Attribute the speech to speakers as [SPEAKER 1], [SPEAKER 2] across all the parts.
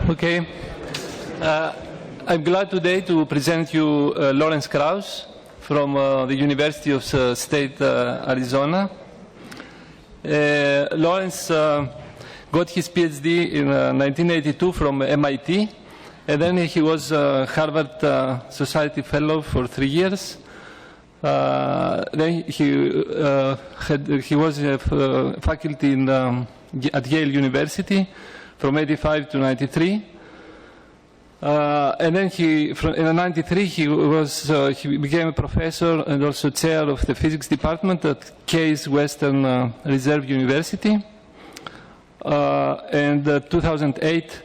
[SPEAKER 1] Okay. I'm glad today to present you Lawrence Krauss from the University of State Arizona. Lawrence got his PhD in 1982 from MIT, and then he was Harvard Society Fellow for 3 years. Then he was faculty at Yale University from 85 to 93. And then in 93 he became a professor and also chair of the physics department at Case Western Reserve University. And 2008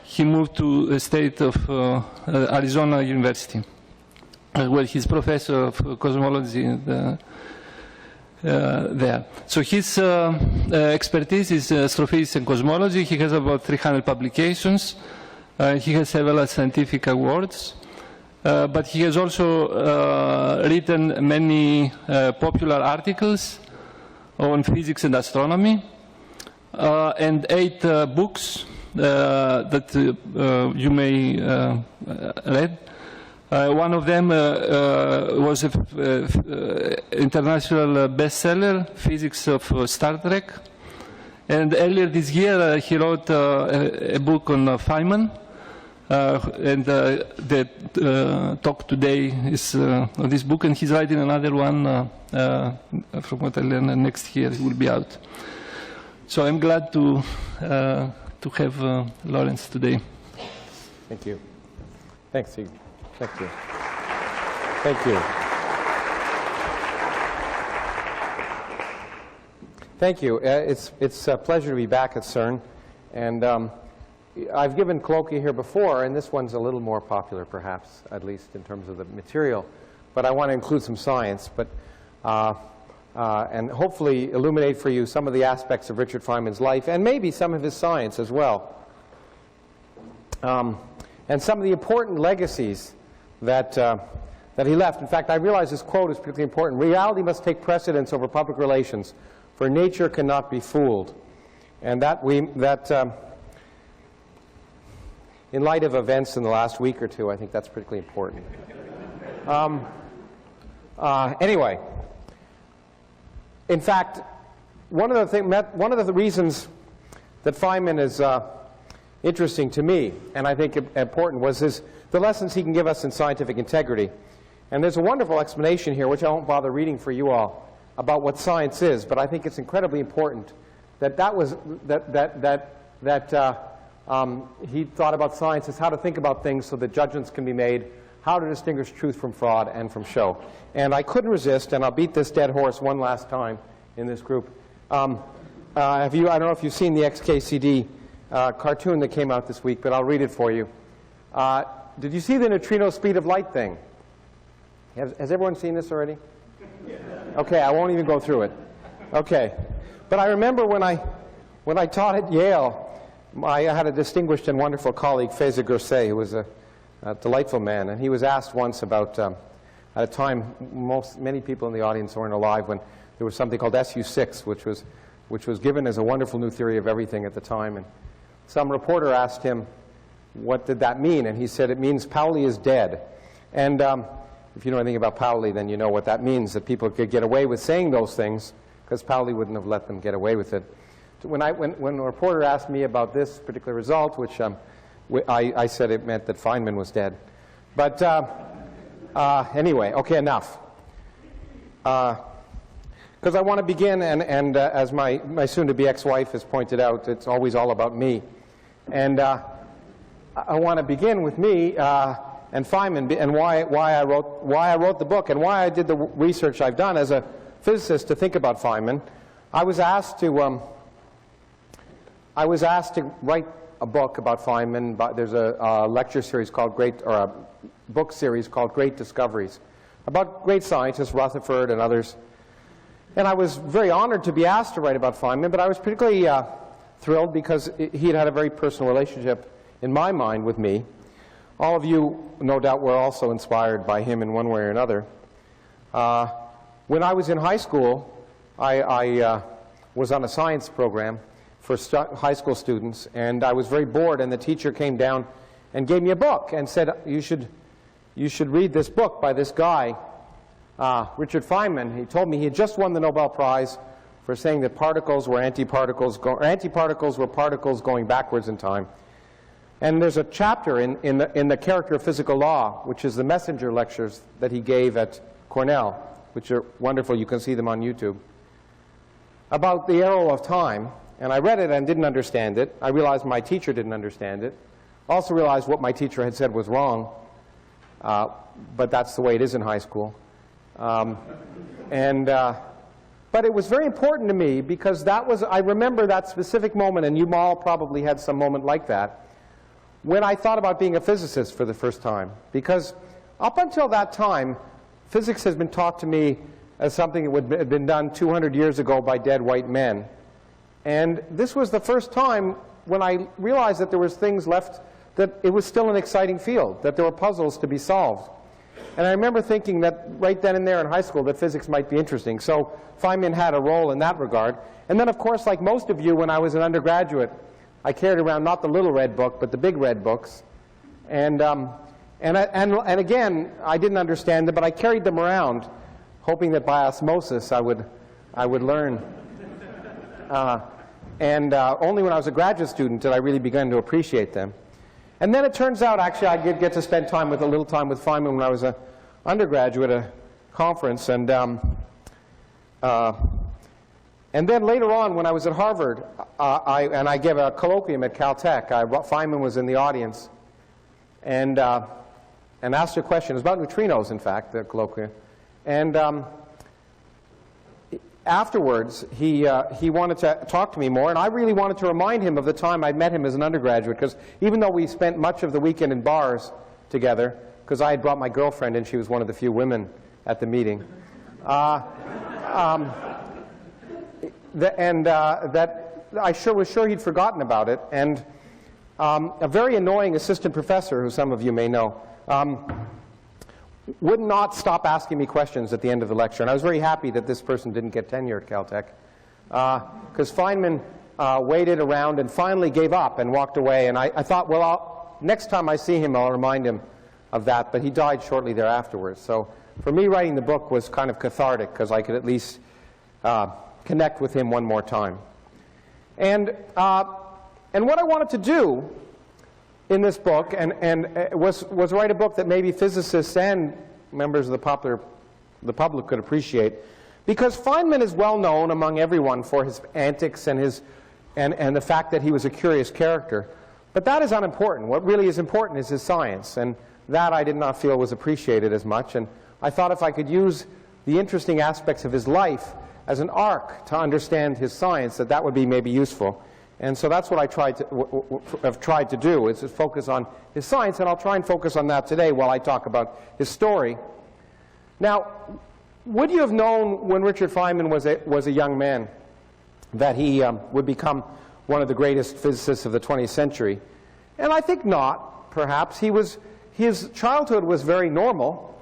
[SPEAKER 1] he moved to the state of Arizona University, where he's professor of cosmology there. So his expertise is astrophysics and cosmology. He has about 300 publications. He has several scientific awards, but he has also written many popular articles on physics and astronomy, and 8 books that you may read. One of them was an international bestseller, Physics of Star Trek. And earlier this year, he wrote a book on Feynman. And the talk today is on this book, and he's writing another one, from what I learned, next year it will be out. So I'm glad to have Lawrence today.
[SPEAKER 2] Thank you. Thanks, Steve. Thank you. Thank you. Thank you. It's a pleasure to be back at CERN, and I've given colloquia here before, and this one's a little more popular, perhaps, at least in terms of the material. But I want to include some science, and hopefully illuminate for you some of the aspects of Richard Feynman's life, and maybe some of his science as well, and some of the important legacies that he left. In fact, I realize this quote is particularly important. Reality must take precedence over public relations, for nature cannot be fooled. And in light of events in the last week or two, I think that's particularly important. Anyway, in fact, one of the reasons that Feynman is interesting to me, and I think important, was the lessons he can give us in scientific integrity. And there's a wonderful explanation here, which I won't bother reading for you all, about what science is, but I think it's incredibly important that he thought about science as how to think about things so that judgments can be made, how to distinguish truth from fraud and from show. And I couldn't resist, and I'll beat this dead horse one last time in this group. I don't know if you've seen the XKCD cartoon that came out this week, but I'll read it for you. Did you see the neutrino speed of light thing? Has everyone seen this already? Okay, I won't even go through it. Okay. But I remember when I taught at Yale, I had a distinguished and wonderful colleague, Feza Grosset, who was a delightful man, and he was asked once about, at a time many people in the audience weren't alive, when there was something called SU6, which was given as a wonderful new theory of everything at the time, and some reporter asked him, what did that mean? And he said, it means Pauli is dead. And if you know anything about Pauli, then you know what that means, that people could get away with saying those things, because Pauli wouldn't have let them get away with it. When a reporter asked me about this particular result, which I said it meant that Feynman was dead. But anyway, okay, enough. Because I want to begin, and as my soon-to-be ex-wife has pointed out, it's always all about me. And I want to begin with me and Feynman, and why I wrote the book, and why I did the research I've done as a physicist to think about Feynman. I was asked to write a book about Feynman. There's a lecture series called a book series called Great Discoveries, about great scientists, Rutherford and others. And I was very honored to be asked to write about Feynman, but I was particularly thrilled because he had a very personal relationship, in my mind, with me. All of you, no doubt, were also inspired by him in one way or another. When I was in high school, I was on a science program, for high school students, and I was very bored, and the teacher came down and gave me a book and said, you should read this book by this guy, Richard Feynman. He told me he had just won the Nobel Prize for saying that particles were antiparticles, or antiparticles were particles going backwards in time. And there's a chapter in the Character of Physical Law, which is the messenger lectures that he gave at Cornell, which are wonderful. You can see them on YouTube, about the arrow of time. And I read it and didn't understand it. I realized my teacher didn't understand it. Also realized what my teacher had said was wrong, but that's the way it is in high school. But it was very important to me because I remember that specific moment, and you all probably had some moment like that, when I thought about being a physicist for the first time. Because up until that time, physics has been taught to me as something that had been done 200 years ago by dead white men. And this was the first time when I realized that there was things left, that it was still an exciting field, that there were puzzles to be solved. And I remember thinking that right then and there in high school that physics might be interesting. So Feynman had a role in that regard. And then, of course, like most of you, when I was an undergraduate, I carried around not the little red book, but the big red books. And again, I didn't understand them, but I carried them around, hoping that by osmosis I would learn. Only when I was a graduate student did I really begin to appreciate them. And then it turns out, actually, I did get to spend a little time with Feynman when I was an undergraduate at a conference. And then later on, when I was at Harvard, I gave a colloquium at Caltech. Feynman was in the audience and asked a question. It was about neutrinos, in fact, the colloquium. And afterwards, he wanted to talk to me more, and I really wanted to remind him of the time I met him as an undergraduate, because even though we spent much of the weekend in bars together, because I had brought my girlfriend and she was one of the few women at the meeting, that I was sure he'd forgotten about it. And a very annoying assistant professor, who some of you may know, would not stop asking me questions at the end of the lecture. And I was very happy that this person didn't get tenure at Caltech, because Feynman waited around and finally gave up and walked away. And I thought, well, next time I see him, I'll remind him of that. But he died shortly thereafter. So for me, writing the book was kind of cathartic, because I could at least connect with him one more time. And what I wanted to do in this book was write a book that maybe physicists and members of the public could appreciate, because Feynman is well known among everyone for his antics and the fact that he was a curious character. But that is unimportant. What really is important is his science, and that I did not feel was appreciated as much. And I thought if I could use the interesting aspects of his life as an arc to understand his science, that would be maybe useful. And so that's what I have tried to do, is to focus on his science, and I'll try and focus on that today while I talk about his story. Now, would you have known when Richard Feynman was a young man that he would become one of the greatest physicists of the 20th century? And I think not, perhaps. His childhood was very normal.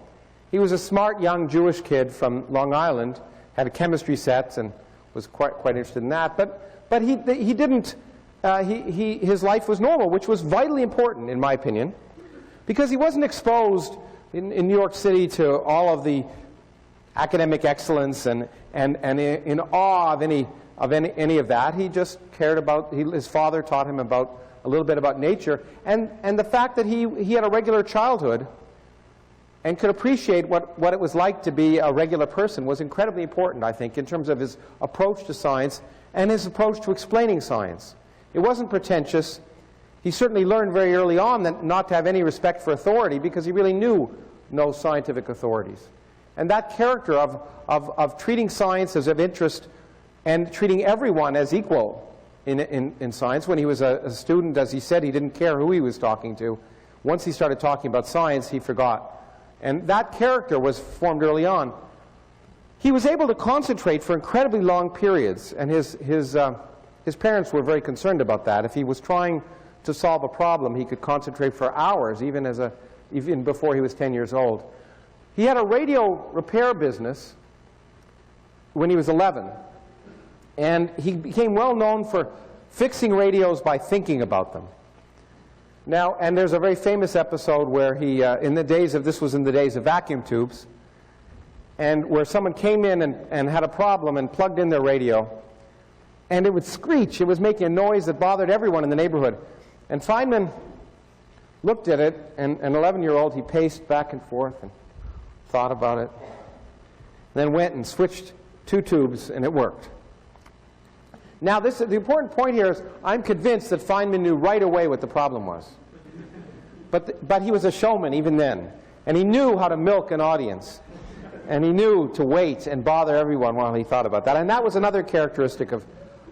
[SPEAKER 2] He was a smart young Jewish kid from Long Island, had a chemistry set and was quite interested in that. But he didn't, his life was normal, which was vitally important, in my opinion, because he wasn't exposed in New York City to all of the academic excellence and in awe of any of that. He just cared about, his father taught him a little bit about nature, and the fact that he had a regular childhood and could appreciate what it was like to be a regular person was incredibly important, I think, in terms of his approach to science and his approach to explaining science. It wasn't pretentious. He certainly learned very early on that not to have any respect for authority, because he really knew no scientific authorities. And that character of treating science as of interest and treating everyone as equal in science. When he was a student, as he said, he didn't care who he was talking to. Once he started talking about science, he forgot. And that character was formed early on. He was able to concentrate for incredibly long periods, and his parents were very concerned about that. If he was trying to solve a problem, he could concentrate for hours, even before he was 10 years old. He had a radio repair business when he was 11, and he became well known for fixing radios by thinking about them. Now, and there's a very famous episode where he, this was in the days of vacuum tubes, and where someone came in and had a problem and plugged in their radio, and it would screech. It was making a noise that bothered everyone in the neighborhood. And Feynman looked at it, and an 11-year-old, he paced back and forth and thought about it, then went and switched 2 tubes, and it worked. Now, the important point here is I'm convinced that Feynman knew right away what the problem was. But he was a showman even then, and he knew how to milk an audience, and he knew to wait and bother everyone while he thought about that. And that was another characteristic of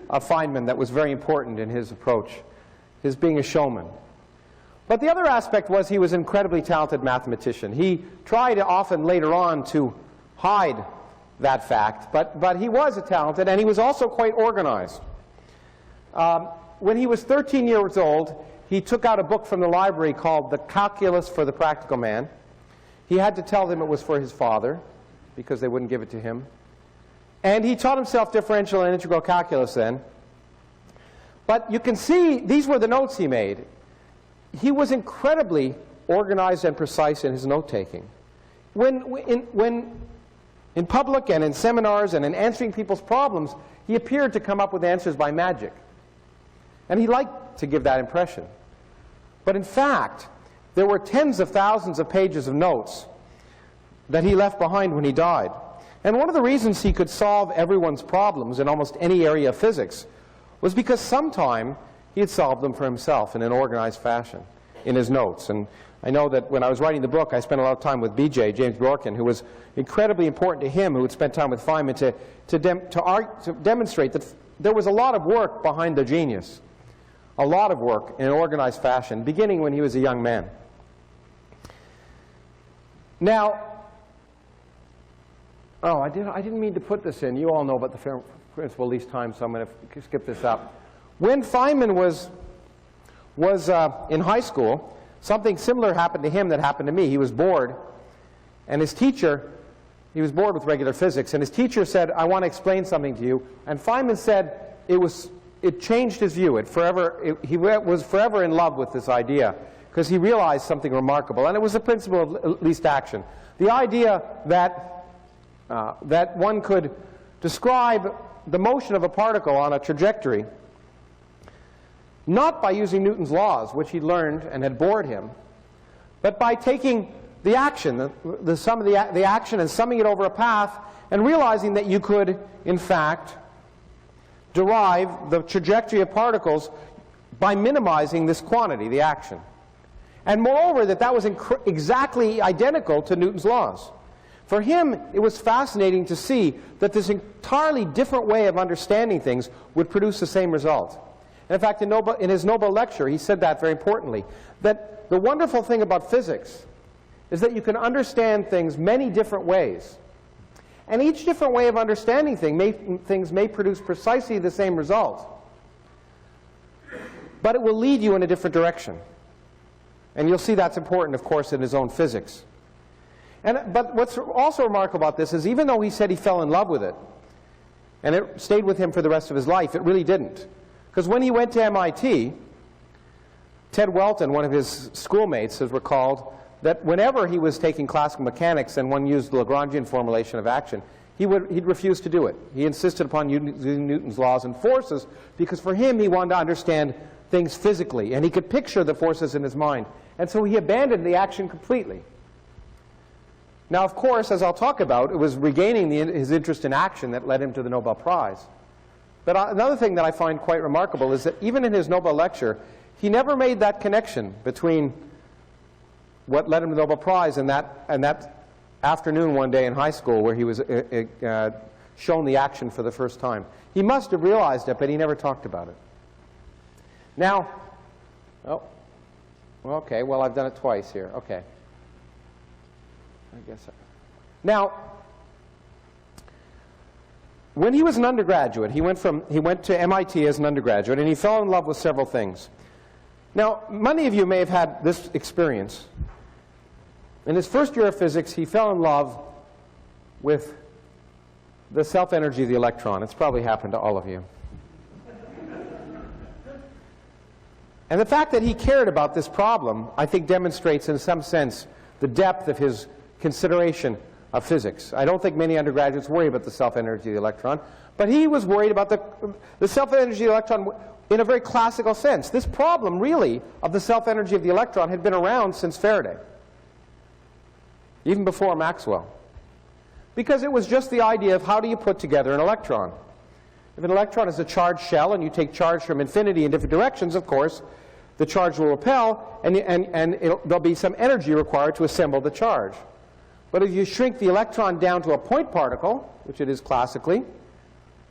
[SPEAKER 2] Feynman that was very important in his approach, his being a showman. But the other aspect was he was an incredibly talented mathematician. He tried often later on to hide that fact, but he was talented, and he was also quite organized. When he was 13 years old, he took out a book from the library called The Calculus for the Practical Man. He had to tell them it was for his father, because they wouldn't give it to him. And he taught himself differential and integral calculus then. But you can see, these were the notes he made. He was incredibly organized and precise in his note-taking. When in public and in seminars and in answering people's problems, he appeared to come up with answers by magic. And he liked to give that impression. But in fact, there were tens of thousands of pages of notes that he left behind when he died. And one of the reasons he could solve everyone's problems in almost any area of physics was because sometime he had solved them for himself in an organized fashion in his notes. And I know that when I was writing the book, I spent a lot of time with BJ, James Bjorken, who was incredibly important to him, who had spent time with Feynman to demonstrate that there was a lot of work behind the genius, a lot of work in an organized fashion, beginning when he was a young man. Now, I didn't mean to put this in. You all know about the principle least time, so I'm going to skip this up. When Feynman was in high school, something similar happened to him that happened to me. He was bored, and his teacher, he was bored with regular physics, and his teacher said, I want to explain something to you. And Feynman said it changed his view. He was forever in love with this idea, because he realized something remarkable. And it was the principle of least action. The idea that one could describe the motion of a particle on a trajectory not by using Newton's laws, which he learned and had bored him, but by taking the action, the sum of the action, and summing it over a path, and realizing that you could, in fact, derive the trajectory of particles by minimizing this quantity, the action. And moreover, that was exactly identical to Newton's laws. For him, it was fascinating to see that this entirely different way of understanding things would produce the same result. And in fact, in his Nobel lecture, he said that very importantly, that the wonderful thing about physics is that you can understand things many different ways. And each different way of understanding things may produce precisely the same result. But it will lead you in a different direction. And you'll see that's important, of course, in his own physics. But what's also remarkable about this is even though he said he fell in love with it, and it stayed with him for the rest of his life, it really didn't. Because when he went to MIT, Ted Welton, one of his schoolmates, has recalled that whenever he was taking classical mechanics and one used the Lagrangian formulation of action, he'd refuse to do it. He insisted upon using Newton's laws and forces because for him he wanted to understand things physically, and he could picture the forces in his mind. And so he abandoned the action completely. Now, of course, as I'll talk about, it was regaining his interest in action that led him to the Nobel Prize. But another thing that I find quite remarkable is that even in his Nobel lecture, he never made that connection between what led him to the Nobel Prize and that afternoon one day in high school where he was shown the action for the first time. He must have realized it, but he never talked about it. Now, okay, well, I've done it twice here. Okay. I guess so. Now, when he was an undergraduate, he went to MIT as an undergraduate, and he fell in love with several things. Now, many of you may have had this experience. In his first year of physics, he fell in love with the self-energy of the electron. It's probably happened to all of you. And the fact that he cared about this problem, I think, demonstrates in some sense the depth of his consideration of physics. I don't think many undergraduates worry about the self-energy of the electron, but he was worried about the self-energy of the electron in a very classical sense. This problem, really, of the self-energy of the electron had been around since Faraday, even before Maxwell, because it was just the idea of how do you put together an electron. If an electron is a charged shell and you take charge from infinity in different directions, of course, the charge will repel, and there'll be some energy required to assemble the charge. But if you shrink the electron down to a point particle, which it is classically,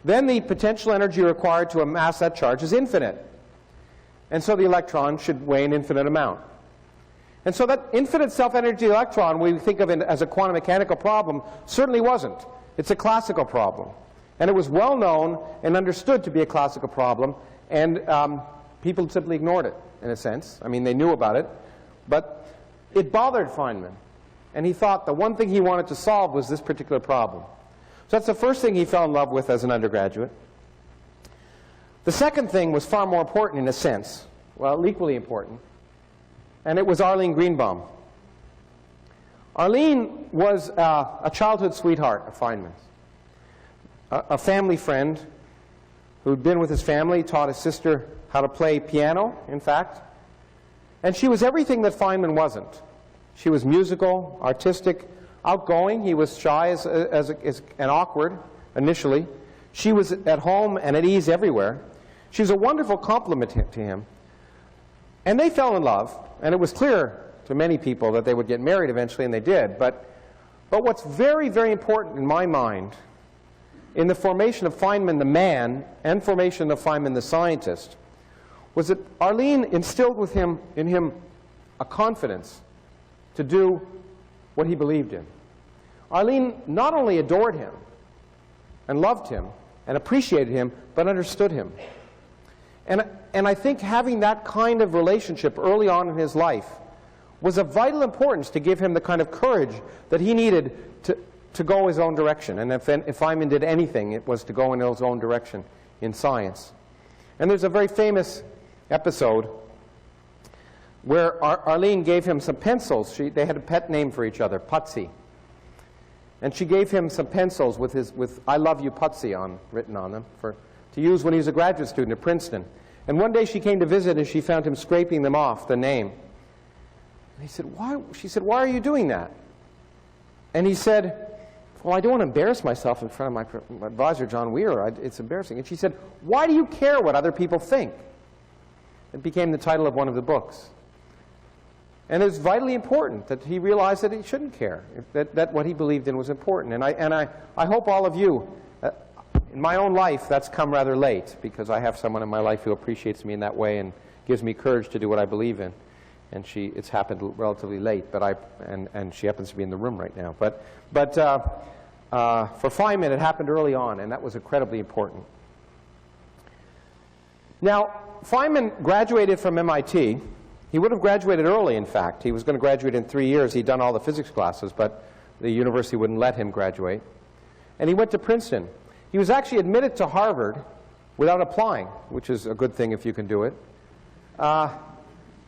[SPEAKER 2] then the potential energy required to amass that charge is infinite. And so the electron should weigh an infinite amount. And so that infinite self-energy electron, we think of it as a quantum mechanical problem, certainly wasn't. It's a classical problem. And it was well known and understood to be a classical problem, and people simply ignored it, in a sense. I mean, they knew about it, but it bothered Feynman. And he thought the one thing he wanted to solve was this particular problem. So that's the first thing he fell in love with as an undergraduate. The second thing was far more important in a sense, well, equally important, and it was Arleen Greenbaum. Arleen was a childhood sweetheart of Feynman's. A family friend who'd been with his family, taught his sister how to play piano, in fact. And she was everything that Feynman wasn't. She was musical, artistic, outgoing. He was shy and awkward initially. She was at home and at ease everywhere. She was a wonderful compliment to him. And they fell in love, and it was clear to many people that they would get married eventually, and they did. But what's very, very important in my mind in the formation of Feynman the man and formation of Feynman the scientist was that Arleen instilled in him a confidence to do what he believed in. Arleen not only adored him and loved him and appreciated him, but understood him. And I think having that kind of relationship early on in his life was of vital importance to give him the kind of courage that he needed to go his own direction. And if Feynman did anything, it was to go in his own direction in science. And there's a very famous episode where Arleen gave him some pencils. They had a pet name for each other, Putsy. And she gave him some pencils with I love you Putsy written on them to use when he was a graduate student at Princeton. And one day she came to visit and she found him scraping them off, the name. And he said, why? She said, why are you doing that? And he said, well, I don't want to embarrass myself in front of my advisor, John Weir. It's embarrassing. And she said, why do you care what other people think? It became the title of one of the books. And it was vitally important that he realized that he shouldn't care, that what he believed in was important. And I hope all of you, in my own life, that's come rather late, because I have someone in my life who appreciates me in that way and gives me courage to do what I believe in. And it's happened relatively late, and she happens to be in the room right now. But for Feynman, it happened early on, and that was incredibly important. Now, Feynman graduated from MIT. He would have graduated early, in fact. He was going to graduate in 3 years. He'd done all the physics classes, but the university wouldn't let him graduate. And he went to Princeton. He was actually admitted to Harvard without applying, which is a good thing if you can do it,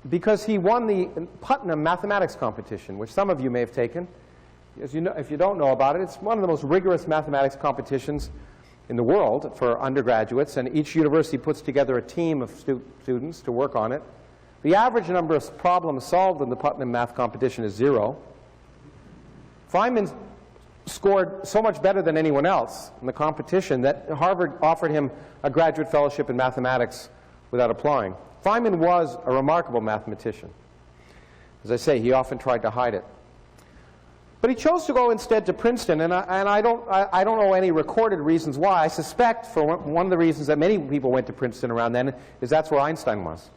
[SPEAKER 2] because he won the Putnam mathematics competition, which some of you may have taken. As you know, if you don't know about it, it's one of the most rigorous mathematics competitions in the world for undergraduates, and each university puts together a team of students to work on it. The average number of problems solved in the Putnam math competition is 0. Feynman scored so much better than anyone else in the competition that Harvard offered him a graduate fellowship in mathematics without applying. Feynman was a remarkable mathematician. As I say, he often tried to hide it. But he chose to go instead to Princeton, and I don't know any recorded reasons why. I suspect for one of the reasons that many people went to Princeton around then is that's where Einstein was.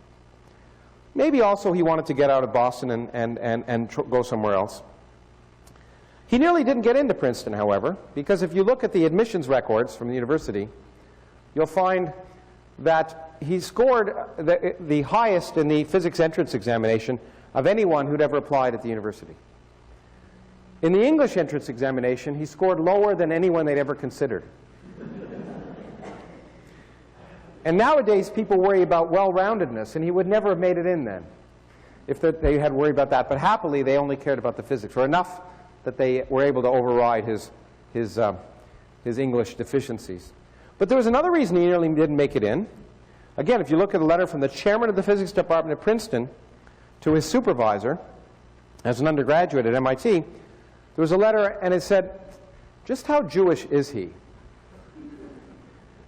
[SPEAKER 2] Maybe also he wanted to get out of Boston and go somewhere else. He nearly didn't get into Princeton, however, because if you look at the admissions records from the university, you'll find that he scored the highest in the physics entrance examination of anyone who'd ever applied at the university. In the English entrance examination, he scored lower than anyone they'd ever considered. And nowadays, people worry about well-roundedness, and he would never have made it in then if they had worried about that. But happily, they only cared about the physics, or enough that they were able to override his English deficiencies. But there was another reason he nearly didn't make it in. Again, if you look at a letter from the chairman of the physics department at Princeton to his supervisor as an undergraduate at MIT, there was a letter, and it said, just how Jewish is he?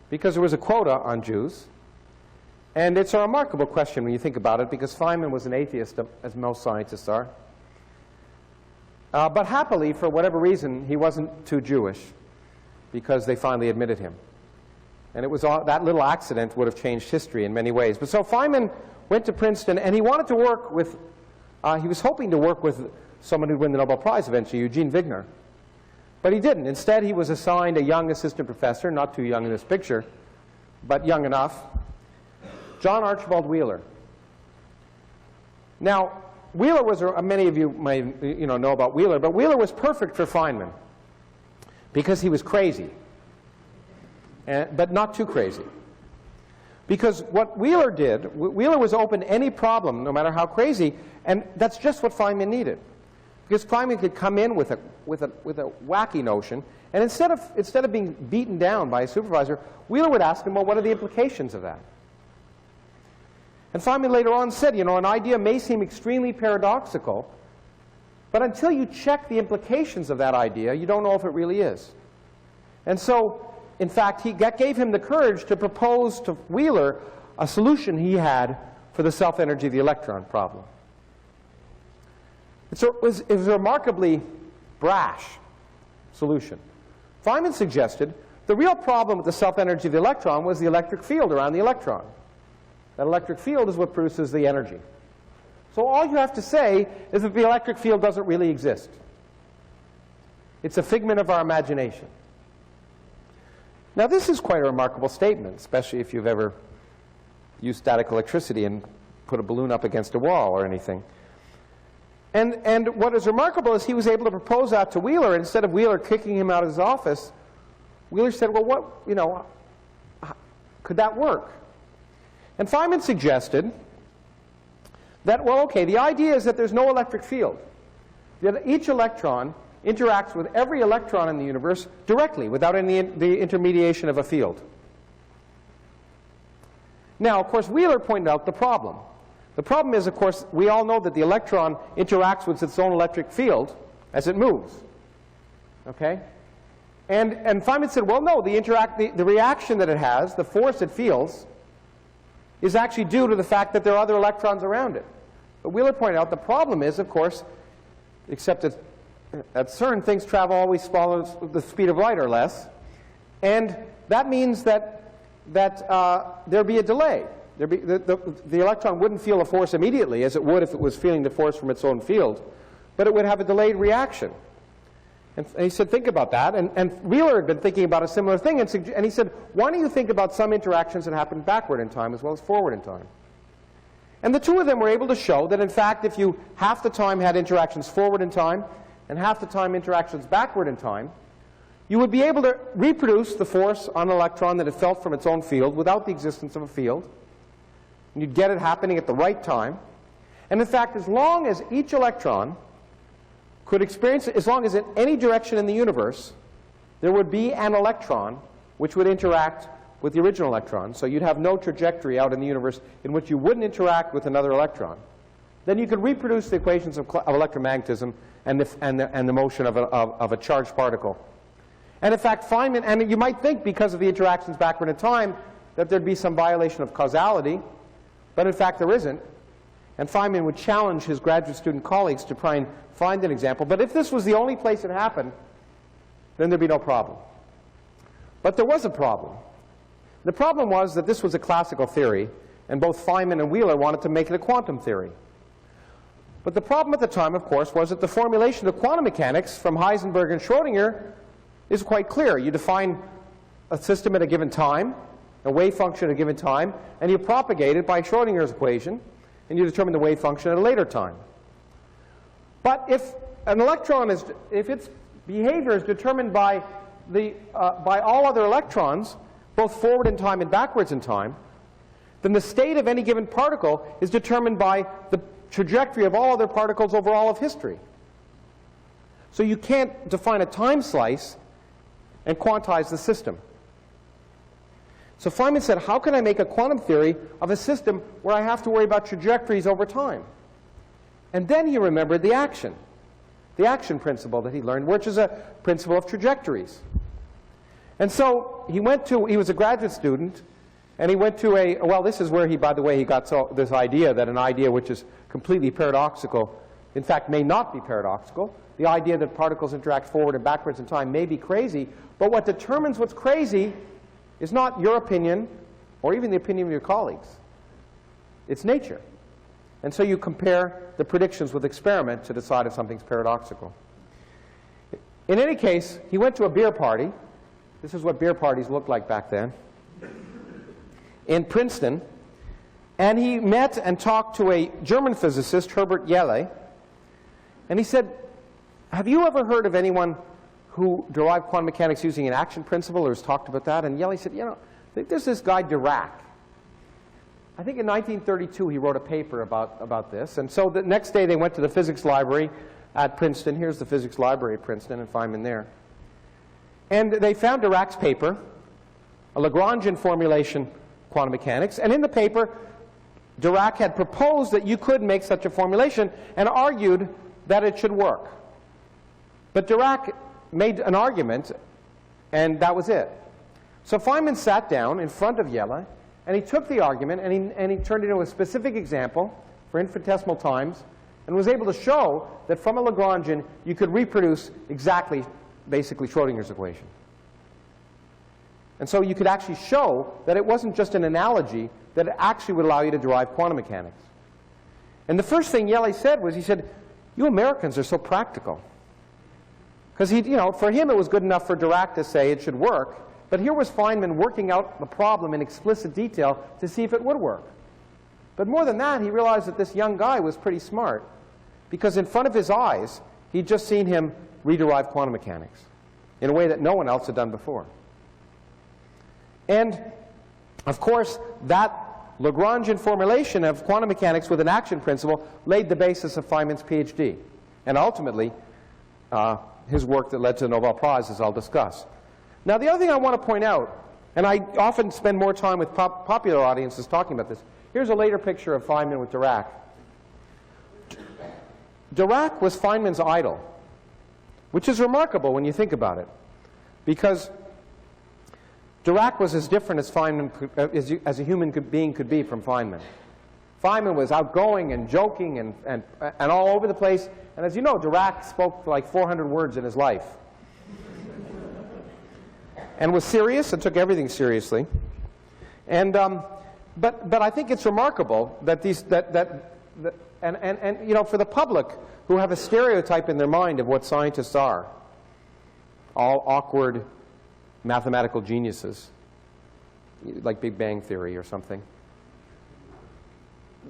[SPEAKER 2] Because there was a quota on Jews. And it's a remarkable question when you think about it, because Feynman was an atheist, as most scientists are. But happily, for whatever reason, he wasn't too Jewish, because they finally admitted him. And it was that little accident would have changed history in many ways. But so Feynman went to Princeton, and he wanted to work with, he was hoping to work with someone who'd win the Nobel Prize eventually, Eugene Wigner. But he didn't. Instead, he was assigned a young assistant professor, not too young in this picture, but young enough, John Archibald Wheeler. Now, Wheeler was, many of you might know about Wheeler, but Wheeler was perfect for Feynman because he was crazy, but not too crazy. Because what Wheeler did, Wheeler was open to any problem, no matter how crazy, and that's just what Feynman needed. Because Feynman could come in with a wacky notion, and instead of being beaten down by a supervisor, Wheeler would ask him, well, what are the implications of that? And Feynman later on said, an idea may seem extremely paradoxical, but until you check the implications of that idea, you don't know if it really is. And so, in fact, that gave him the courage to propose to Wheeler a solution he had for the self-energy of the electron problem. So it was a remarkably brash solution. Feynman suggested the real problem with the self-energy of the electron was the electric field around the electron. That electric field is what produces the energy. So all you have to say is that the electric field doesn't really exist. It's a figment of our imagination. Now, this is quite a remarkable statement, especially if you've ever used static electricity and put a balloon up against a wall or anything. And what is remarkable is he was able to propose that to Wheeler, and instead of Wheeler kicking him out of his office, Wheeler said, well, could that work? And Feynman suggested that, well, okay, the idea is that there's no electric field. That each electron interacts with every electron in the universe directly, without the intermediation of a field. Now, of course, Wheeler pointed out the problem. The problem is, of course, we all know that the electron interacts with its own electric field as it moves. Okay? And Feynman said, well, no, the reaction that it has, the force it feels, is actually due to the fact that there are other electrons around it. But Wheeler pointed out the problem is, of course, except at CERN, things travel always follows the speed of light or less. And that means that there'd be a delay. The electron wouldn't feel a force immediately, as it would if it was feeling the force from its own field, but it would have a delayed reaction. And he said, think about that. And Wheeler had been thinking about a similar thing, and he said, why don't you think about some interactions that happen backward in time as well as forward in time? And the two of them were able to show that, in fact, if you half the time had interactions forward in time and half the time interactions backward in time, you would be able to reproduce the force on an electron that it felt from its own field without the existence of a field. And you'd get it happening at the right time. And in fact, as long as each electron could experience it, as long as in any direction in the universe, there would be an electron which would interact with the original electron. So you'd have no trajectory out in the universe in which you wouldn't interact with another electron. Then you could reproduce the equations of electromagnetism and the motion of a charged particle. And in fact, Feynman, and you might think because of the interactions backward in time that there'd be some violation of causality, but in fact there isn't. And Feynman would challenge his graduate student colleagues to try and find an example. But if this was the only place it happened, then there'd be no problem. But there was a problem. The problem was that this was a classical theory, and both Feynman and Wheeler wanted to make it a quantum theory. But the problem at the time, of course, was that the formulation of quantum mechanics from Heisenberg and Schrödinger is quite clear. You define a system at a given time, a wave function at a given time, and you propagate it by Schrödinger's equation, and you determine the wave function at a later time. But if an electron is, if its behavior is determined by all other electrons, both forward in time and backwards in time, then the state of any given particle is determined by the trajectory of all other particles over all of history. So you can't define a time slice and quantize the system. So Feynman said, how can I make a quantum theory of a system where I have to worry about trajectories over time? And then he remembered the action principle that he learned, which is a principle of trajectories. And so he was a graduate student, and he went to well, this is where he, by the way, he got this idea that an idea which is completely paradoxical, in fact, may not be paradoxical. The idea that particles interact forward and backwards in time may be crazy, but what determines what's crazy is not your opinion or even the opinion of your colleagues. It's nature. And so you compare the predictions with experiment to decide if something's paradoxical. In any case, he went to a beer party. This is what beer parties looked like back then, in Princeton. And he met and talked to a German physicist, Herbert Yelle. And he said, have you ever heard of anyone who derived quantum mechanics using an action principle or has talked about that? And Yelle said, you know, there's this guy Dirac. I think in 1932 he wrote a paper about this. And so the next day they went to the physics library at Princeton. Here's the physics library at Princeton, and Feynman there. And they found Dirac's paper, a Lagrangian formulation quantum mechanics. And in the paper, Dirac had proposed that you could make such a formulation and argued that it should work. But Dirac made an argument, and that was it. So Feynman sat down in front of Yelle, and he took the argument, and he turned it into a specific example for infinitesimal times, and was able to show that from a Lagrangian, you could reproduce exactly, basically, Schrodinger's equation. And so you could actually show that it wasn't just an analogy, that it actually would allow you to derive quantum mechanics. And the first thing Yelle said was, he said, you Americans are so practical. Because for him it was good enough for Dirac to say it should work, but here was Feynman working out the problem in explicit detail to see if it would work. But more than that, he realized that this young guy was pretty smart, because in front of his eyes, he'd just seen him rederive quantum mechanics in a way that no one else had done before. And, of course, that Lagrangian formulation of quantum mechanics with an action principle laid the basis of Feynman's PhD, and ultimately his work that led to the Nobel Prize, as I'll discuss. Now, the other thing I want to point out, and I often spend more time with popular audiences talking about this, here's a later picture of Feynman with Dirac. Dirac was Feynman's idol, which is remarkable when you think about it, because Dirac was as different as Feynman as a human being could be from Feynman. Feynman was outgoing and joking and all over the place. And as you know, Dirac spoke like 400 words in his life. And was serious and took everything seriously. And, but I think it's remarkable that for the public who have a stereotype in their mind of what scientists are, all awkward mathematical geniuses, like Big Bang Theory or something,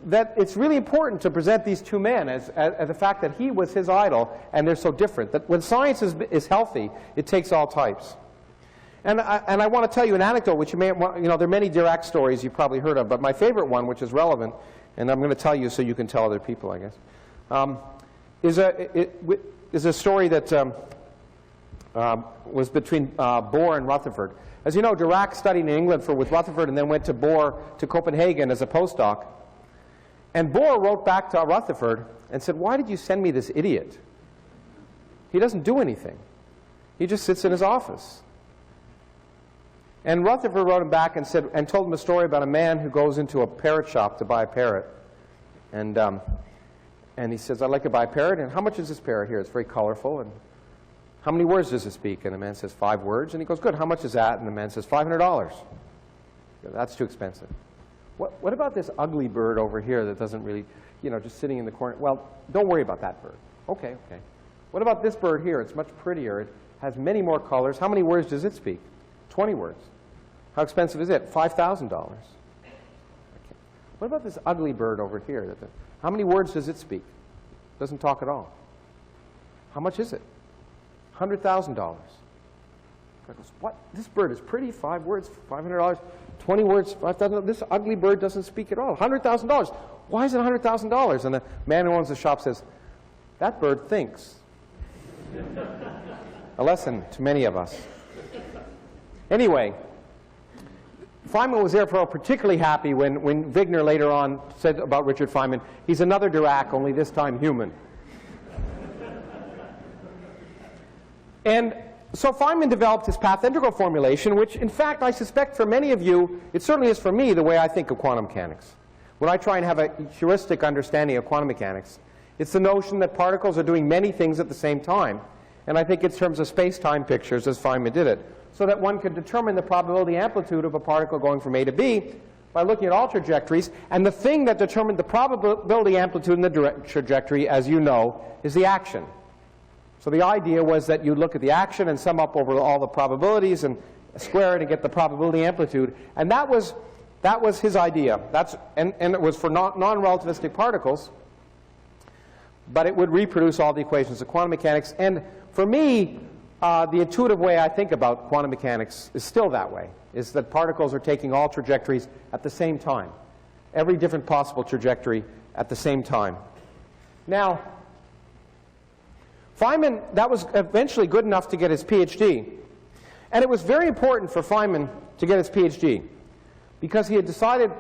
[SPEAKER 2] that it's really important to present these two men as the fact that he was his idol and they're so different. That when science is healthy, it takes all types. And I want to tell you an anecdote, which you may want, there are many Dirac stories you've probably heard of, but my favorite one, which is relevant, and I'm going to tell you so you can tell other people, I guess, is a story that was between Bohr and Rutherford. As you know, Dirac studied in England with Rutherford and then went to Copenhagen as a postdoc. And Bohr wrote back to Rutherford and said, why did you send me this idiot? He doesn't do anything. He just sits in his office. And Rutherford wrote him back and told him a story about a man who goes into a parrot shop to buy a parrot. And he says, I'd like to buy a parrot. And how much is this parrot here? It's very colorful. And how many words does it speak? And the man says, 5 words. And he goes, good, how much is that? And the man says, $500. That's too expensive. What about this ugly bird over here that doesn't really, just sitting in the corner? Well, don't worry about that bird. Okay. What about this bird here? It's much prettier. It has many more colors. How many words does it speak? 20 words. How expensive is it? $5,000. Okay. What about this ugly bird over here? How many words does it speak? Doesn't talk at all. How much is it? $100,000. guy goes, what? This bird is pretty, 5 words, $500, 20 words, $5,000. This ugly bird doesn't speak at all. $100,000. Why is it $100,000? And the man who owns the shop says, that bird thinks. A lesson to many of us. Anyway, Feynman was therefore particularly happy when Wigner later on said about Richard Feynman, he's another Dirac, only this time human. And so Feynman developed his path integral formulation, which in fact I suspect for many of you, it certainly is for me the way I think of quantum mechanics. When I try and have a heuristic understanding of quantum mechanics, it's the notion that particles are doing many things at the same time. And I think in terms of space-time pictures, as Feynman did it, so that one could determine the probability amplitude of a particle going from A to B by looking at all trajectories. And the thing that determined the probability amplitude in the trajectory, as you know, is the action. So the idea was that you look at the action and sum up over all the probabilities and square it and get the probability amplitude. And that was his idea. And it was for non-relativistic particles, but it would reproduce all the equations of quantum mechanics. And for me, the intuitive way I think about quantum mechanics is still that way, is that particles are taking all trajectories at the same time, every different possible trajectory at the same time. Now, Feynman, that was eventually good enough to get his PhD. And it was very important for Feynman to get his PhD because he had decided,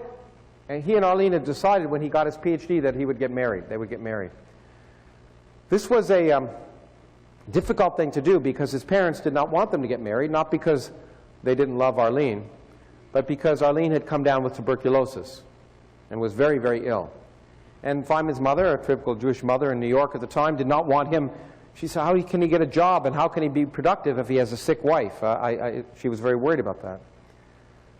[SPEAKER 2] and he and Arleen had decided when he got his PhD that he would get married. They would get married. This was a difficult thing to do because his parents did not want them to get married, not because they didn't love Arleen, but because Arleen had come down with tuberculosis and was very, very ill. And Feynman's mother, a typical Jewish mother in New York at the time, did not want him. She said, how can he get a job and how can he be productive if he has a sick wife? She was very worried about that.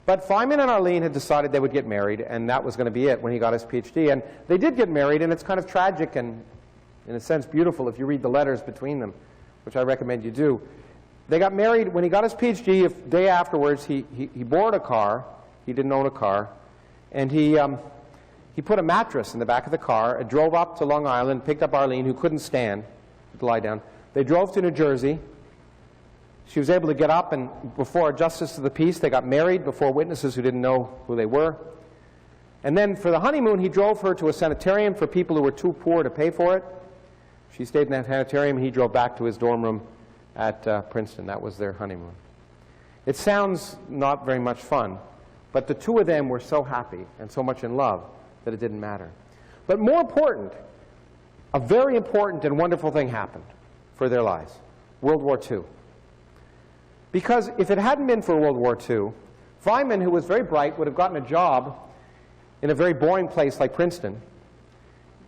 [SPEAKER 2] But Feynman and Arleen had decided they would get married, and that was going to be it when he got his PhD. And they did get married, and it's kind of tragic and, in a sense, beautiful if you read the letters between them, which I recommend you do. They got married. When he got his PhD, a day afterwards, he bought a car. He didn't own a car. And he put a mattress in the back of the car and drove up to Long Island, picked up Arleen, who couldn't stand to lie down. They drove to New Jersey. She was able to get up, and before a justice of the peace, they got married before witnesses who didn't know who they were. And then for the honeymoon, he drove her to a sanitarium for people who were too poor to pay for it. She stayed in that sanitarium, and he drove back to his dorm room at Princeton. That was their honeymoon. It sounds not very much fun, but the two of them were so happy and so much in love that it didn't matter. But more important, a very important and wonderful thing happened for their lives, World War II. Because if it hadn't been for World War II, Feynman, who was very bright, would have gotten a job in a very boring place like Princeton.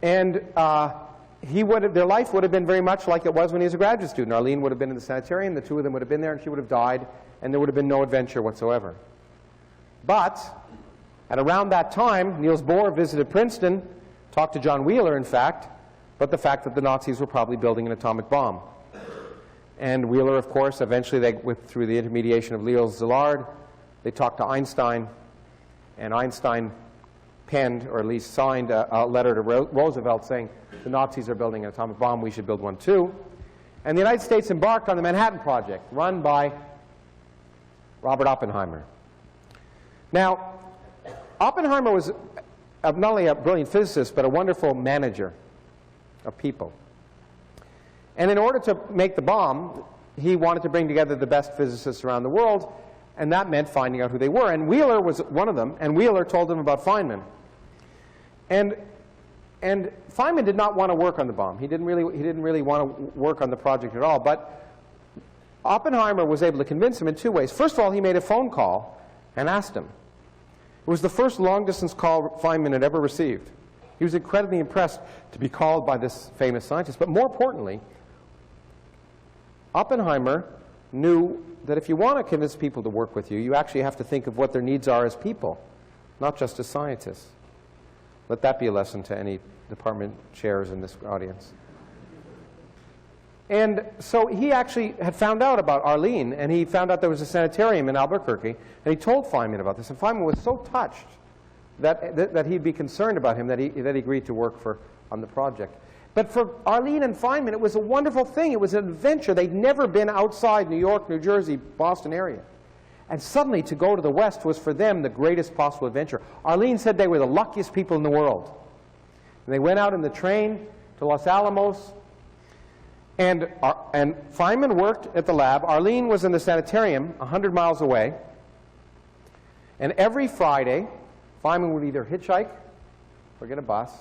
[SPEAKER 2] And their life would have been very much like it was when he was a graduate student. Arleen would have been in the sanitarium, the two of them would have been there, and she would have died, and there would have been no adventure whatsoever. But at around that time, Niels Bohr visited Princeton, talked to John Wheeler, in fact, but the fact that the Nazis were probably building an atomic bomb. And Wheeler, of course, eventually, through the intermediation of Leo Szilard, they talked to Einstein, and Einstein penned, or at least signed, a letter to Roosevelt saying, the Nazis are building an atomic bomb, we should build one too. And the United States embarked on the Manhattan Project, run by Robert Oppenheimer. Now, Oppenheimer was not only a brilliant physicist, but a wonderful manager of people. And in order to make the bomb, he wanted to bring together the best physicists around the world, and that meant finding out who they were. And Wheeler was one of them, and Wheeler told them about Feynman. And Feynman did not want to work on the bomb. He didn't really want to work on the project at all. But Oppenheimer was able to convince him in two ways. First of all, he made a phone call and asked him. It was the first long-distance call Feynman had ever received. He was incredibly impressed to be called by this famous scientist. But more importantly, Oppenheimer knew that if you want to convince people to work with you, you actually have to think of what their needs are as people, not just as scientists. Let that be a lesson to any department chairs in this audience. And so he actually had found out about Arleen, and he found out there was a sanitarium in Albuquerque, and he told Feynman about this. And Feynman was so touched that he'd be concerned about him that he agreed to work on the project. But for Arleen and Feynman, it was a wonderful thing. It was an adventure. They'd never been outside New York, New Jersey, Boston area. And suddenly to go to the West was for them the greatest possible adventure. Arleen said they were the luckiest people in the world. And they went out in the train to Los Alamos. And Feynman worked at the lab. Arleen was in the sanitarium 100 miles away. And every Friday, Feynman would either hitchhike or get a bus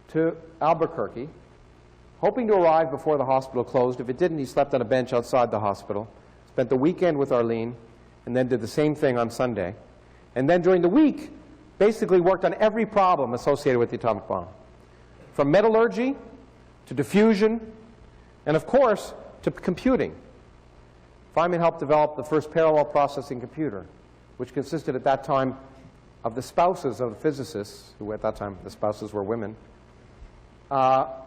[SPEAKER 2] to Albuquerque, hoping to arrive before the hospital closed. If it didn't, he slept on a bench outside the hospital, spent the weekend with Arleen, and then did the same thing on Sunday. And then during the week, basically worked on every problem associated with the atomic bomb, from metallurgy to diffusion, and of course, to computing. Feynman helped develop the first parallel processing computer, which consisted at that time of the spouses of the physicists, who at that time the spouses were women,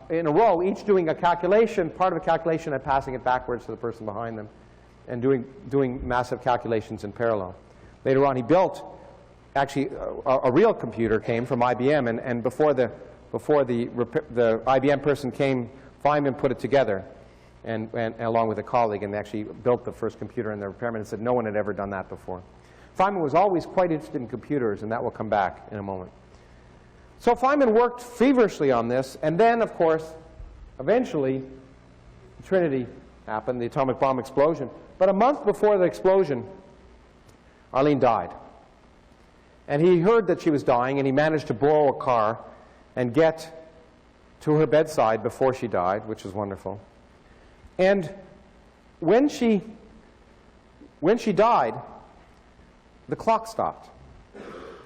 [SPEAKER 2] in a row, each doing a calculation, part of a calculation and passing it backwards to the person behind them, and doing massive calculations in parallel. Later on, he built, actually, a real computer came from IBM, and before the IBM person came, Feynman put it together, and along with a colleague, and they actually built the first computer in the repairman and said no one had ever done that before. Feynman was always quite interested in computers, and that will come back in a moment. So Feynman worked feverishly on this, and then, of course, eventually, Trinity happened, the atomic bomb explosion. But a month before the explosion, Arleen died. And he heard that she was dying, and he managed to borrow a car and get to her bedside before she died, which was wonderful. And when she died, the clock stopped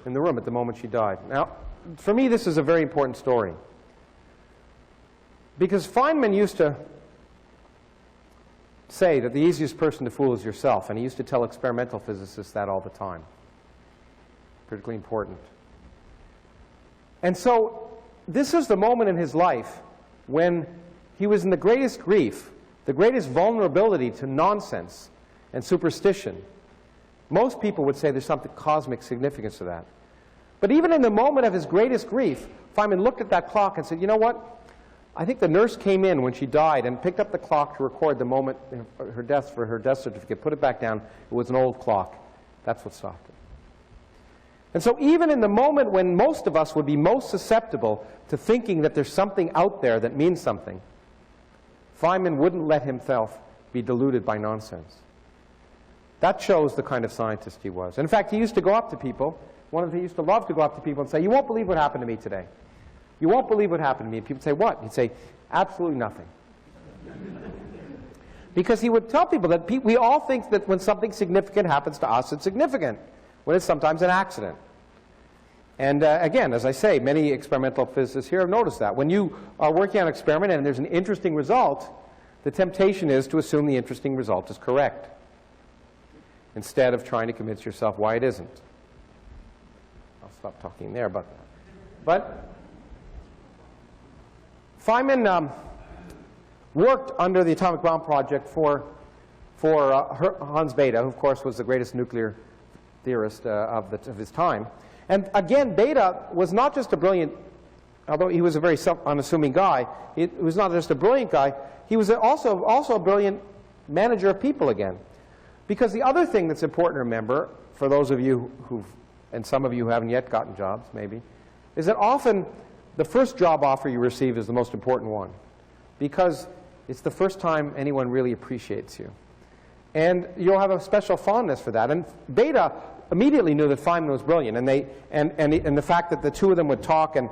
[SPEAKER 2] in the room at the moment she died. Now, for me, this is a very important story, because Feynman used to say that the easiest person to fool is yourself, and he used to tell experimental physicists that all the time. Critically important. And so this is the moment in his life when he was in the greatest grief, the greatest vulnerability to nonsense and superstition. Most people would say there's something cosmic significance to that. But even in the moment of his greatest grief, Feynman looked at that clock and said, you know what? I think the nurse came in when she died and picked up the clock to record the moment her death for her death certificate, put it back down. It was an old clock. That's what stopped it. And so even in the moment when most of us would be most susceptible to thinking that there's something out there that means something, Feynman wouldn't let himself be deluded by nonsense. That shows the kind of scientist he was. And in fact, he used to go up to people. He used to love to go up to people and say, you won't believe what happened to me today. You won't believe what happened to me. And people would say, what? He'd say, absolutely nothing. Because he would tell people that we all think that when something significant happens to us, it's significant, when it's sometimes an accident. And again, as I say, many experimental physicists here have noticed that. When you are working on an experiment and there's an interesting result, the temptation is to assume the interesting result is correct, instead of trying to convince yourself why it isn't. I'll stop talking there about that. But Feynman worked under the Atomic Bomb Project for Hans Bethe, who of course was the greatest nuclear theorist of his time. And again, Bethe was not just a brilliant, although he was a very unassuming guy, he was not just a brilliant guy, he was also a brilliant manager of people again. Because the other thing that's important to remember, for those of you and some of you who haven't yet gotten jobs, maybe, is that often the first job offer you receive is the most important one, because it's the first time anyone really appreciates you. And you'll have a special fondness for that. And Bethe immediately knew that Feynman was brilliant, and the fact that the two of them would talk, and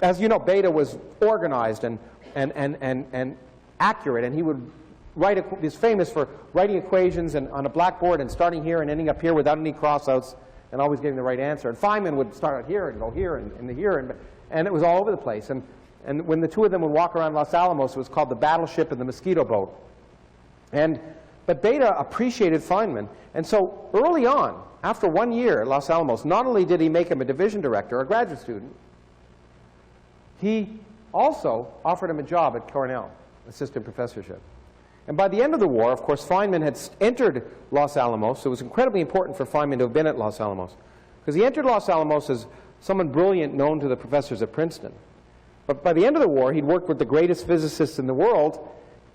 [SPEAKER 2] as you know, Bethe was organized and accurate, and he would he's famous for writing equations on a blackboard and starting here and ending up here without any crossouts and always getting the right answer. And Feynman would start out here and go here and here, and it was all over the place. And when the two of them would walk around Los Alamos, it was called the battleship and the mosquito boat. But Bethe appreciated Feynman. And so early on, after 1 year at Los Alamos, not only did he make him a division director, a graduate student, he also offered him a job at Cornell, assistant professorship. And by the end of the war, of course, Feynman had entered Los Alamos. So it was incredibly important for Feynman to have been at Los Alamos, because he entered Los Alamos as someone brilliant known to the professors at Princeton. But by the end of the war, he'd worked with the greatest physicists in the world,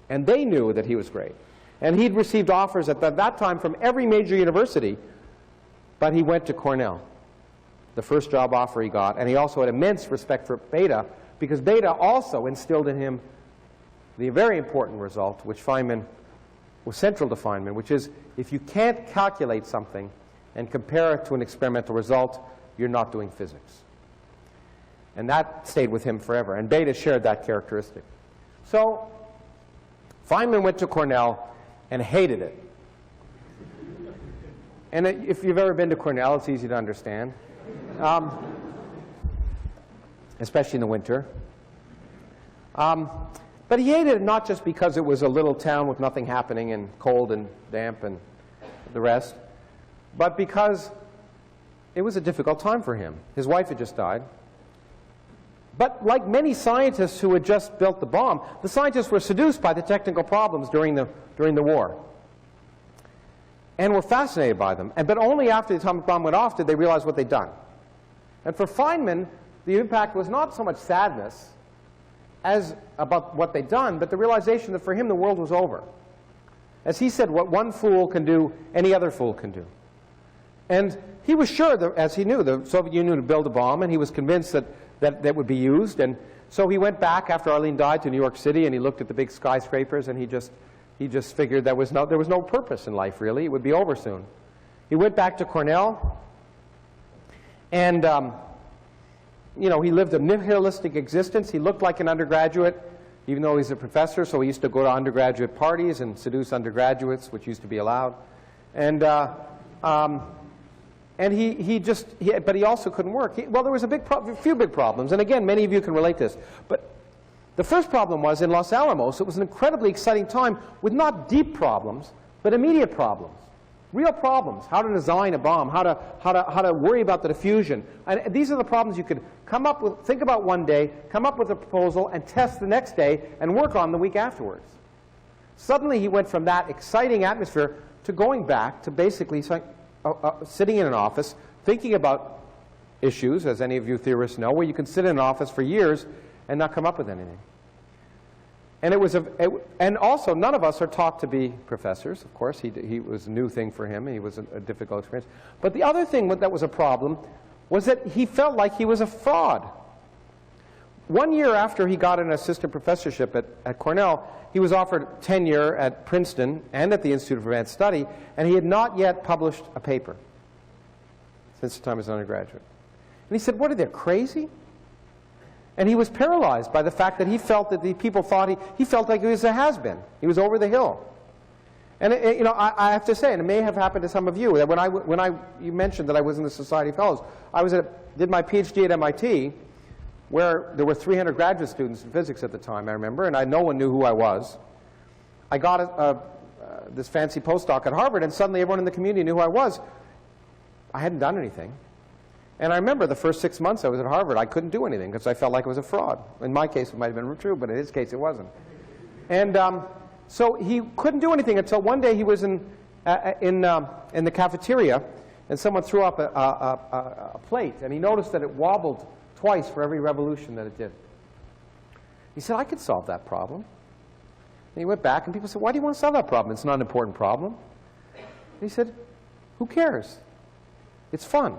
[SPEAKER 2] and they knew that he was great. And he'd received offers at that time from every major university, but he went to Cornell, the first job offer he got. And he also had immense respect for Bethe, because Bethe also instilled in him the very important result, which Feynman was central to Feynman, which is if you can't calculate something and compare it to an experimental result, you're not doing physics. And that stayed with him forever. And Bethe shared that characteristic. So Feynman went to Cornell and hated it. And if you've ever been to Cornell, it's easy to understand, especially in the winter. But he hated it not just because it was a little town with nothing happening and cold and damp and the rest, but because it was a difficult time for him. His wife had just died. But like many scientists who had just built the bomb, the scientists were seduced by the technical problems during the war and were fascinated by them. But only after the atomic bomb went off did they realize what they'd done. And for Feynman, the impact was not so much sadness as about what they'd done, but the realization that for him the world was over. As he said, what one fool can do, any other fool can do. And he was sure, that, as he knew, the Soviet Union would build a bomb, and he was convinced that would be used. And so he went back after Arleen died to New York City, and he looked at the big skyscrapers, and he just figured there was no purpose in life, really. It would be over soon. He went back to Cornell, and you know, he lived a nihilistic existence. He looked like an undergraduate, even though he's a professor, so he used to go to undergraduate parties and seduce undergraduates, which used to be allowed. And but he also couldn't work. Well, there was a few big problems, and again, many of you can relate to this. But the first problem was in Los Alamos. It was an incredibly exciting time with not deep problems, but immediate problems, real problems. How to design a bomb, how to worry about the diffusion. And these are the problems you could come up with, think about one day, come up with a proposal, and test the next day, and work on the week afterwards. Suddenly, he went from that exciting atmosphere to going back to basically sitting in an office, thinking about issues, as any of you theorists know, where you can sit in an office for years and not come up with anything. And and also, none of us are taught to be professors. Of course, he was a new thing for him. He was a difficult experience. But the other thing that was a problem was that he felt like he was a fraud. 1 year after he got an assistant professorship at Cornell, he was offered tenure at Princeton and at the Institute of Advanced Study, and he had not yet published a paper since the time as an undergraduate. And he said, what, are they crazy? And he was paralyzed by the fact that he felt that the people thought he felt like he was a has-been. He was over the hill. And you know, I have to say, and it may have happened to some of you, that you mentioned that I was in the Society of Fellows, did my PhD at MIT, where there were 300 graduate students in physics at the time, I remember, and no one knew who I was. I got this fancy postdoc at Harvard, and suddenly everyone in the community knew who I was. I hadn't done anything. And I remember the first 6 months I was at Harvard, I couldn't do anything because I felt like I was a fraud. In my case, it might have been true, but in his case, it wasn't. And so he couldn't do anything until one day he was in the cafeteria, and someone threw up a plate, and he noticed that it wobbled twice for every revolution that it did. He said, I could solve that problem. And he went back, and people said, why do you want to solve that problem? It's not an important problem. And he said, who cares? It's fun.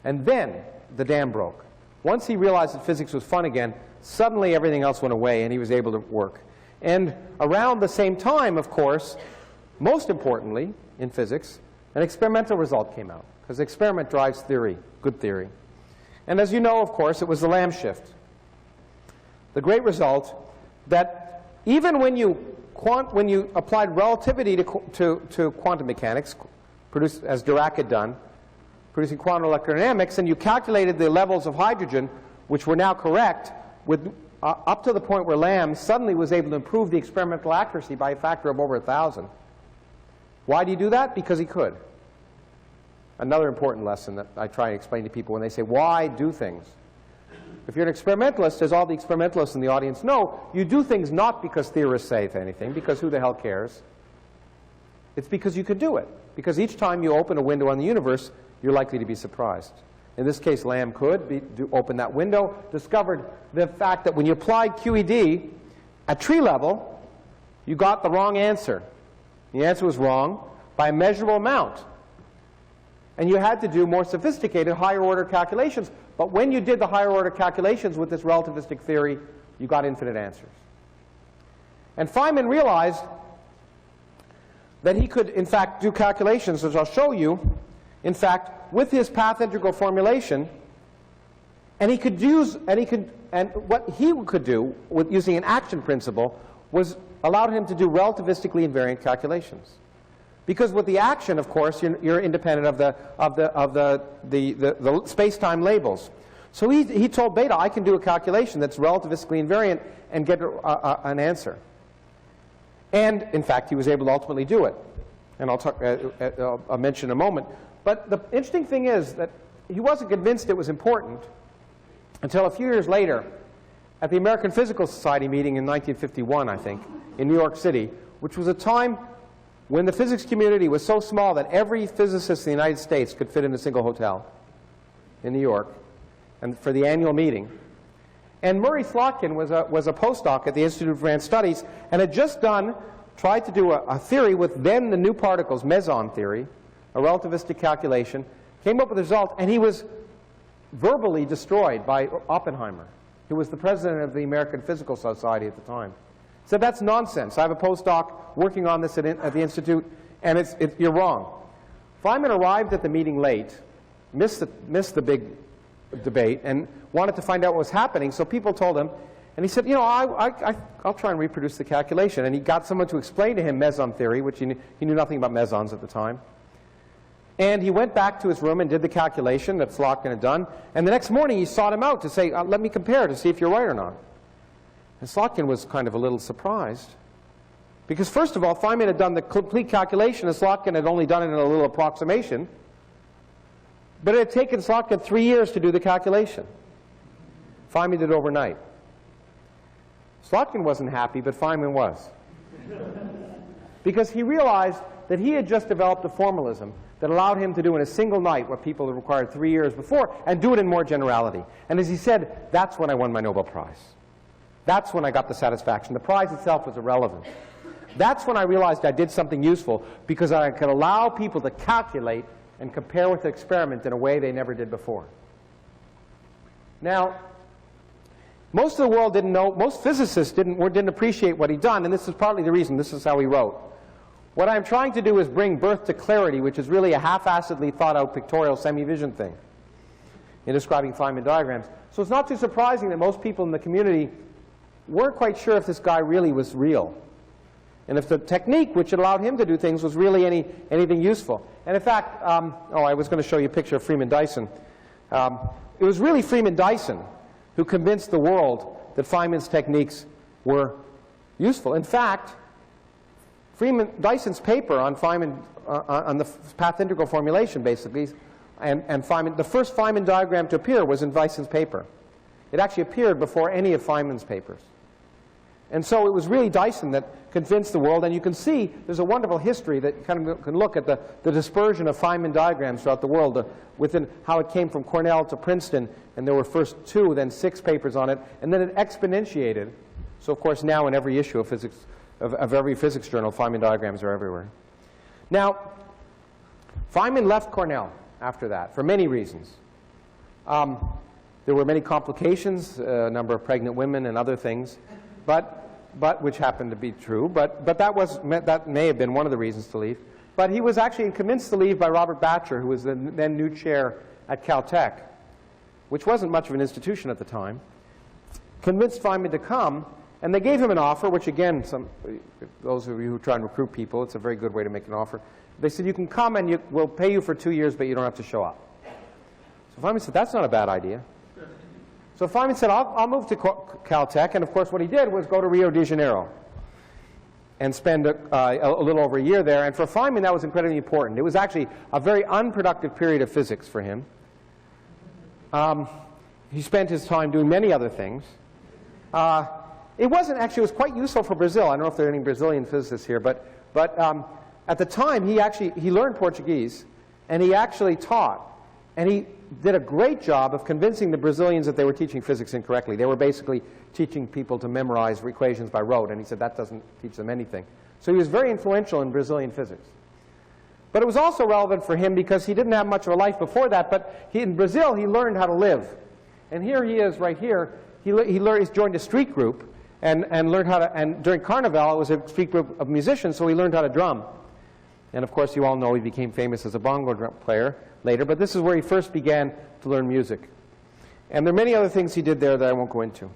[SPEAKER 2] And then the dam broke. Once he realized that physics was fun again, suddenly everything else went away, and he was able to work. And around the same time, of course, most importantly in physics, an experimental result came out, because experiment drives theory, good theory. And as you know, of course, it was the Lamb shift. The great result that even when you applied relativity to quantum mechanics, as Dirac had done, producing quantum electrodynamics, and you calculated the levels of hydrogen, which were now correct, up to the point where Lamb suddenly was able to improve the experimental accuracy by a factor of over 1,000. Why do you do that? Because he could. Another important lesson that I try and explain to people when they say, why do things? If you're an experimentalist, as all the experimentalists in the audience know, you do things not because theorists say anything, because who the hell cares? It's because you could do it. Because each time you open a window on the universe, you're likely to be surprised. In this case, Lamb could open that window, discovered the fact that when you applied QED at tree level, you got the wrong answer. The answer was wrong by a measurable amount. And you had to do more sophisticated, higher-order calculations. But when you did the higher-order calculations with this relativistic theory, you got infinite answers. And Feynman realized that he could, in fact, do calculations, as I'll show you, in fact, with his path integral formulation, and he could use, and what he could do with using an action principle was allowed him to do relativistically invariant calculations. Because with the action, of course, you're independent of the space-time labels. So he told Beta, I can do a calculation that's relativistically invariant and get an answer. And, in fact, he was able to ultimately do it. And I'll mention in a moment. But the interesting thing is that he wasn't convinced it was important until a few years later at the American Physical Society meeting in 1951, I think, in New York City, which was a time when the physics community was so small that every physicist in the United States could fit in a single hotel in New York and for the annual meeting. And Murray Slotkin was a postdoc at the Institute of Advanced Studies and had just tried to do a theory with then the new particles, meson theory, a relativistic calculation, came up with a result, and he was verbally destroyed by Oppenheimer, who was the president of the American Physical Society at the time. Said, that's nonsense. I have a postdoc working on this at the Institute, and you're wrong. Feynman arrived at the meeting late, missed the big debate, and wanted to find out what was happening, so people told him, and he said, you know, I'll try and reproduce the calculation. And he got someone to explain to him meson theory, which he knew nothing about mesons at the time. And he went back to his room and did the calculation that Slotkin had done, and the next morning he sought him out to say, let me compare to see if you're right or not. And Slotkin was kind of a little surprised. Because first of all, Feynman had done the complete calculation, and Slotkin had only done it in a little approximation. But it had taken Slotkin 3 years to do the calculation. Feynman did it overnight. Slotkin wasn't happy, but Feynman was. Because he realized that he had just developed a formalism that allowed him to do in a single night what people had required 3 years before, and do it in more generality. And as he said, that's when I won my Nobel Prize. That's when I got the satisfaction. The prize itself was irrelevant. That's when I realized I did something useful, because I could allow people to calculate and compare with the experiment in a way they never did before. Now, most of the world didn't know, most physicists didn't appreciate what he'd done, and this is partly the reason. This is how he wrote. What I'm trying to do is bring birth to clarity, which is really a half-assedly thought-out pictorial semi-vision thing in describing Feynman diagrams. So it's not too surprising that most people in the community weren't quite sure if this guy really was real, and if the technique which allowed him to do things was really anything useful. And in fact, I was going to show you a picture of Freeman Dyson. It was really Freeman Dyson who convinced the world that Feynman's techniques were useful. In fact, Freeman Dyson's paper on Feynman, on the path integral formulation, basically, and Feynman, the first Feynman diagram to appear was in Dyson's paper. It actually appeared before any of Feynman's papers. And so it was really Dyson that convinced the world, and you can see there's a wonderful history that kind of can look at the dispersion of Feynman diagrams throughout the world, within how it came from Cornell to Princeton, and there were first 2, then 6 papers on it, and then it exponentiated. So of course now in every issue of physics, of every physics journal, Feynman diagrams are everywhere. Now, Feynman left Cornell after that for many reasons. There were many complications, a number of pregnant women and other things, but which happened to be true. But that may have been one of the reasons to leave. But he was actually convinced to leave by Robert Batcher, who was the then new chair at Caltech, which wasn't much of an institution at the time. Convinced Feynman to come, and they gave him an offer, which again, those of you who try and recruit people, it's a very good way to make an offer. They said, you can come and we'll pay you for 2 years, but you don't have to show up. So Feynman said, that's not a bad idea. So Feynman said, I'll move to Caltech, and of course what he did was go to Rio de Janeiro and spend a little over a year there. And for Feynman, that was incredibly important. It was actually a very unproductive period of physics for him. He spent his time doing many other things. It was quite useful for Brazil. I don't know if there are any Brazilian physicists here, but at the time he learned Portuguese, and he actually taught And he did a great job of convincing the Brazilians that they were teaching physics incorrectly. They were basically teaching people to memorize equations by rote, and he said that doesn't teach them anything. So he was very influential in Brazilian physics. But it was also relevant for him because he didn't have much of a life before that, but in Brazil he learned how to live. And here he is right here. He joined a street group and learned how to, and during Carnival it was a street group of musicians, so he learned how to drum. And of course you all know he became famous as a bongo drum player later, but this is where he first began to learn music. And there are many other things he did there that I won't go into.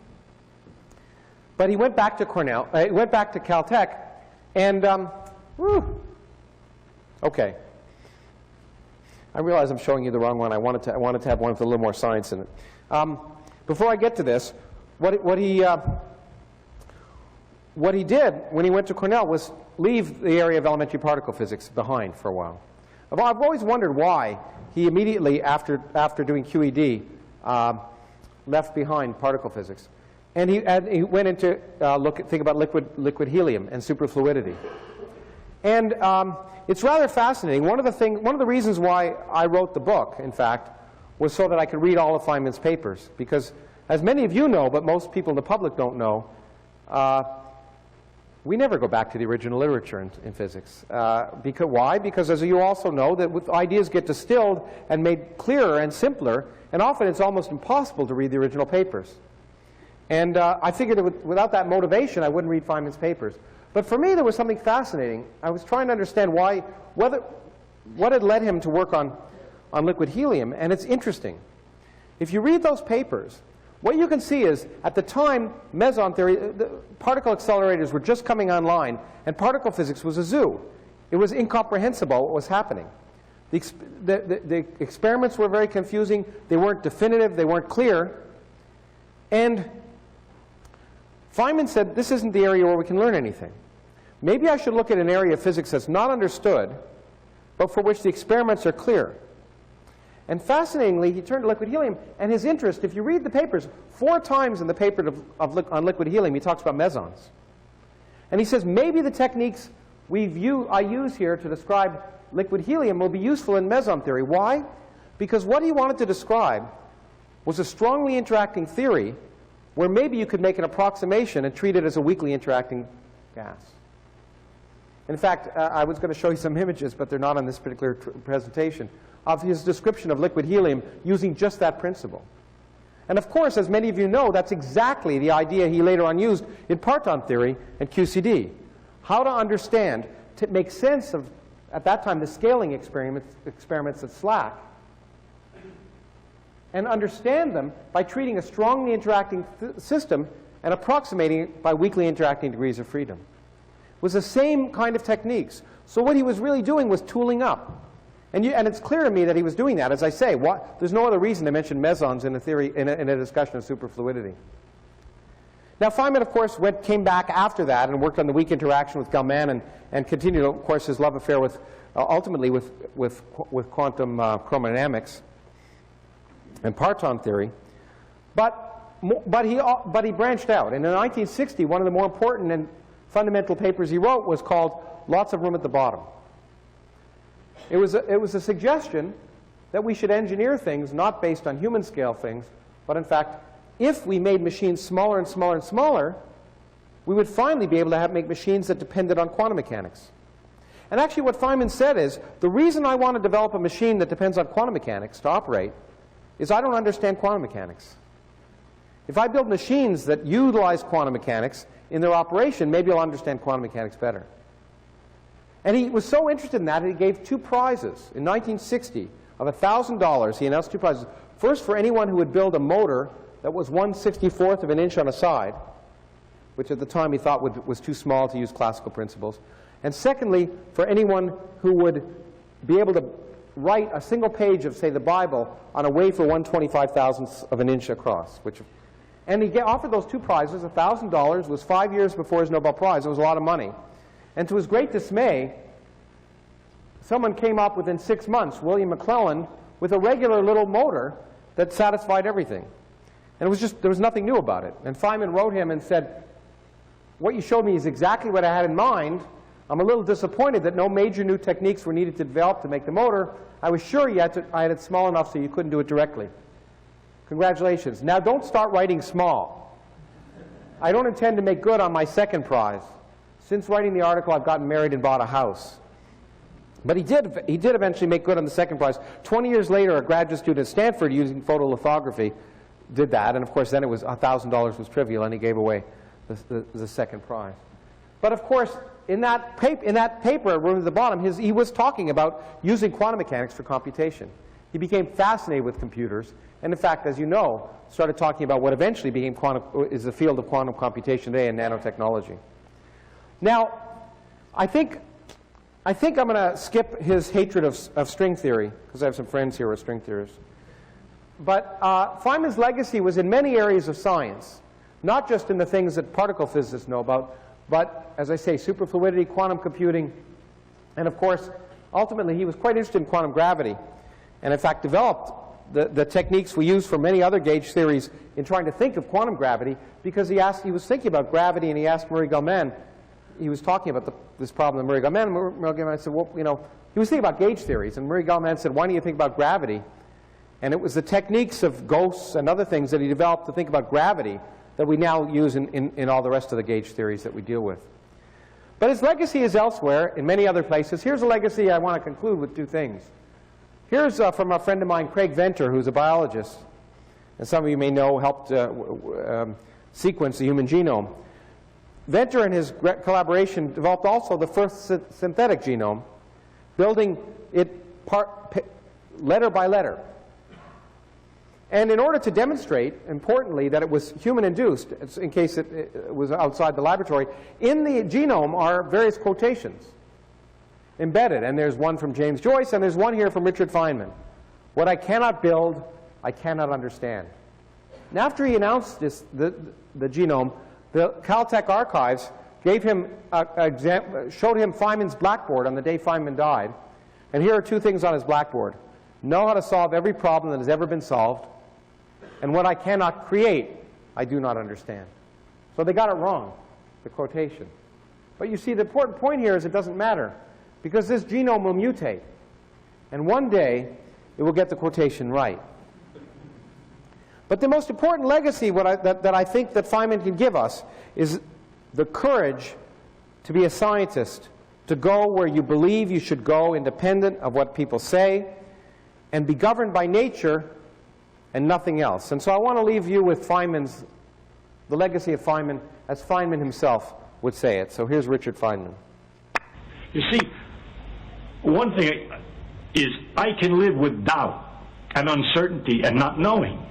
[SPEAKER 2] But he went back to Cornell, he went back to Caltech, and okay. I realize I'm showing you the wrong one. I wanted to have one with a little more science in it. Before I get to this, what he did when he went to Cornell was leave the area of elementary particle physics behind for a while. I've always wondered why he immediately, after doing QED, left behind particle physics. And he went into think about liquid helium and superfluidity. And it's rather fascinating. One of the reasons why I wrote the book, in fact, was so that I could read all of Feynman's papers. Because, as many of you know, but most people in the public don't know, we never go back to the original literature in physics. Why? Because, as you also know, that ideas get distilled and made clearer and simpler, and often it's almost impossible to read the original papers. And I figured that without that motivation, I wouldn't read Feynman's papers. But for me, there was something fascinating. I was trying to understand what had led him to work on liquid helium, and it's interesting. If you read those papers, what you can see is, at the time, meson theory, the particle accelerators were just coming online, and particle physics was a zoo. It was incomprehensible what was happening. The experiments were very confusing. They weren't definitive. They weren't clear. And Feynman said, this isn't the area where we can learn anything. Maybe I should look at an area of physics that's not understood, but for which the experiments are clear. And fascinatingly, he turned to liquid helium, and his interest, if you read the papers, 4 times in the paper on liquid helium, he talks about mesons. And he says, maybe the techniques I use here to describe liquid helium will be useful in meson theory. Why? Because what he wanted to describe was a strongly interacting theory where maybe you could make an approximation and treat it as a weakly interacting gas. In fact, I was going to show you some images, but they're not on this particular presentation, of his description of liquid helium using just that principle. And of course, as many of you know, that's exactly the idea he later on used in parton theory and QCD. How to understand, to make sense of, at that time, the scaling experiments at SLAC, and understand them by treating a strongly interacting system and approximating it by weakly interacting degrees of freedom. It was the same kind of techniques. So what he was really doing was tooling up. And it's clear to me that he was doing that. As I say, there's no other reason to mention mesons in a discussion of superfluidity. Now, Feynman, of course, came back after that and worked on the weak interaction with Gell-Mann and continued, of course, his love affair ultimately with quantum chromodynamics and parton theory. But he branched out. And in 1960, one of the more important and fundamental papers he wrote was called Lots of Room at the Bottom. It was a suggestion that we should engineer things not based on human scale things, but in fact, if we made machines smaller and smaller and smaller, we would finally be able to make machines that depended on quantum mechanics. And actually what Feynman said is, the reason I want to develop a machine that depends on quantum mechanics to operate is I don't understand quantum mechanics. If I build machines that utilize quantum mechanics in their operation, maybe I'll understand quantum mechanics better. And he was so interested in that, he gave 2 prizes. In 1960, of $1,000, he announced 2 prizes. First, for anyone who would build a motor that was 1/64th of an inch on a side, which at the time he thought was too small to use classical principles. And secondly, for anyone who would be able to write a single page of, say, the Bible on a wafer 1/25,000th of an inch across. And he offered those 2 prizes. $1,000 was 5 years before his Nobel Prize. It was a lot of money. And to his great dismay, someone came up within 6 months, William McClellan, with a regular little motor that satisfied everything. And there was nothing new about it. And Feynman wrote him and said, what you showed me is exactly what I had in mind, I'm a little disappointed that no major new techniques were needed to develop to make the motor. I was sure I had it small enough so you couldn't do it directly. Congratulations. Now don't start writing small. I don't intend to make good on my second prize. Since writing the article, I've gotten married and bought a house. But he did eventually make good on the second prize. 20 years later, a graduate student at Stanford using photolithography did that, and of course then it was $1,000 was trivial, and he gave away the second prize. But of course, in that paper, at the bottom, he was talking about using quantum mechanics for computation. He became fascinated with computers, and in fact, as you know, started talking about what eventually became is the field of quantum computation today in nanotechnology. Now, I think I'm going to skip his hatred of string theory, because I have some friends here who are string theorists. But Feynman's legacy was in many areas of science, not just in the things that particle physicists know about, but, as I say, superfluidity, quantum computing, and of course, ultimately, he was quite interested in quantum gravity, and in fact developed the techniques we use for many other gauge theories in trying to think of quantum gravity, because he was thinking about gravity, and he asked Murray Gell-Mann. He was talking about this problem to Murray Gell-Mann. Murray Gell-Mann said, well, you know, he was thinking about gauge theories, and Murray Gell-Mann said, why don't you think about gravity? And it was the techniques of ghosts and other things that he developed to think about gravity that we now use in all the rest of the gauge theories that we deal with. But his legacy is elsewhere, in many other places. Here's a legacy I want to conclude with two things. Here's from a friend of mine, Craig Venter, who's a biologist, and some of you may know helped sequence the human genome. Venter and his collaboration developed also the first synthetic genome, building it letter by letter. And in order to demonstrate, importantly, that it was human-induced, in case it was outside the laboratory, in the genome are various quotations embedded. And there's one from James Joyce, and there's one here from Richard Feynman. What I cannot build, I cannot understand. And after he announced the genome, the Caltech archives gave him showed him Feynman's blackboard on the day Feynman died. And here are two things on his blackboard. Know how to solve every problem that has ever been solved, and what I cannot create, I do not understand. So they got it wrong, the quotation. But you see, the important point here is it doesn't matter, because this genome will mutate. And one day, it will get the quotation right. But the most important legacy that I think that Feynman can give us is the courage to be a scientist, to go where you believe you should go, independent of what people say, and be governed by nature and nothing else. And so I want to leave you with the legacy of Feynman, as Feynman himself would say it. So here's Richard Feynman.
[SPEAKER 3] You see, one thing is I can live with doubt and uncertainty and not knowing.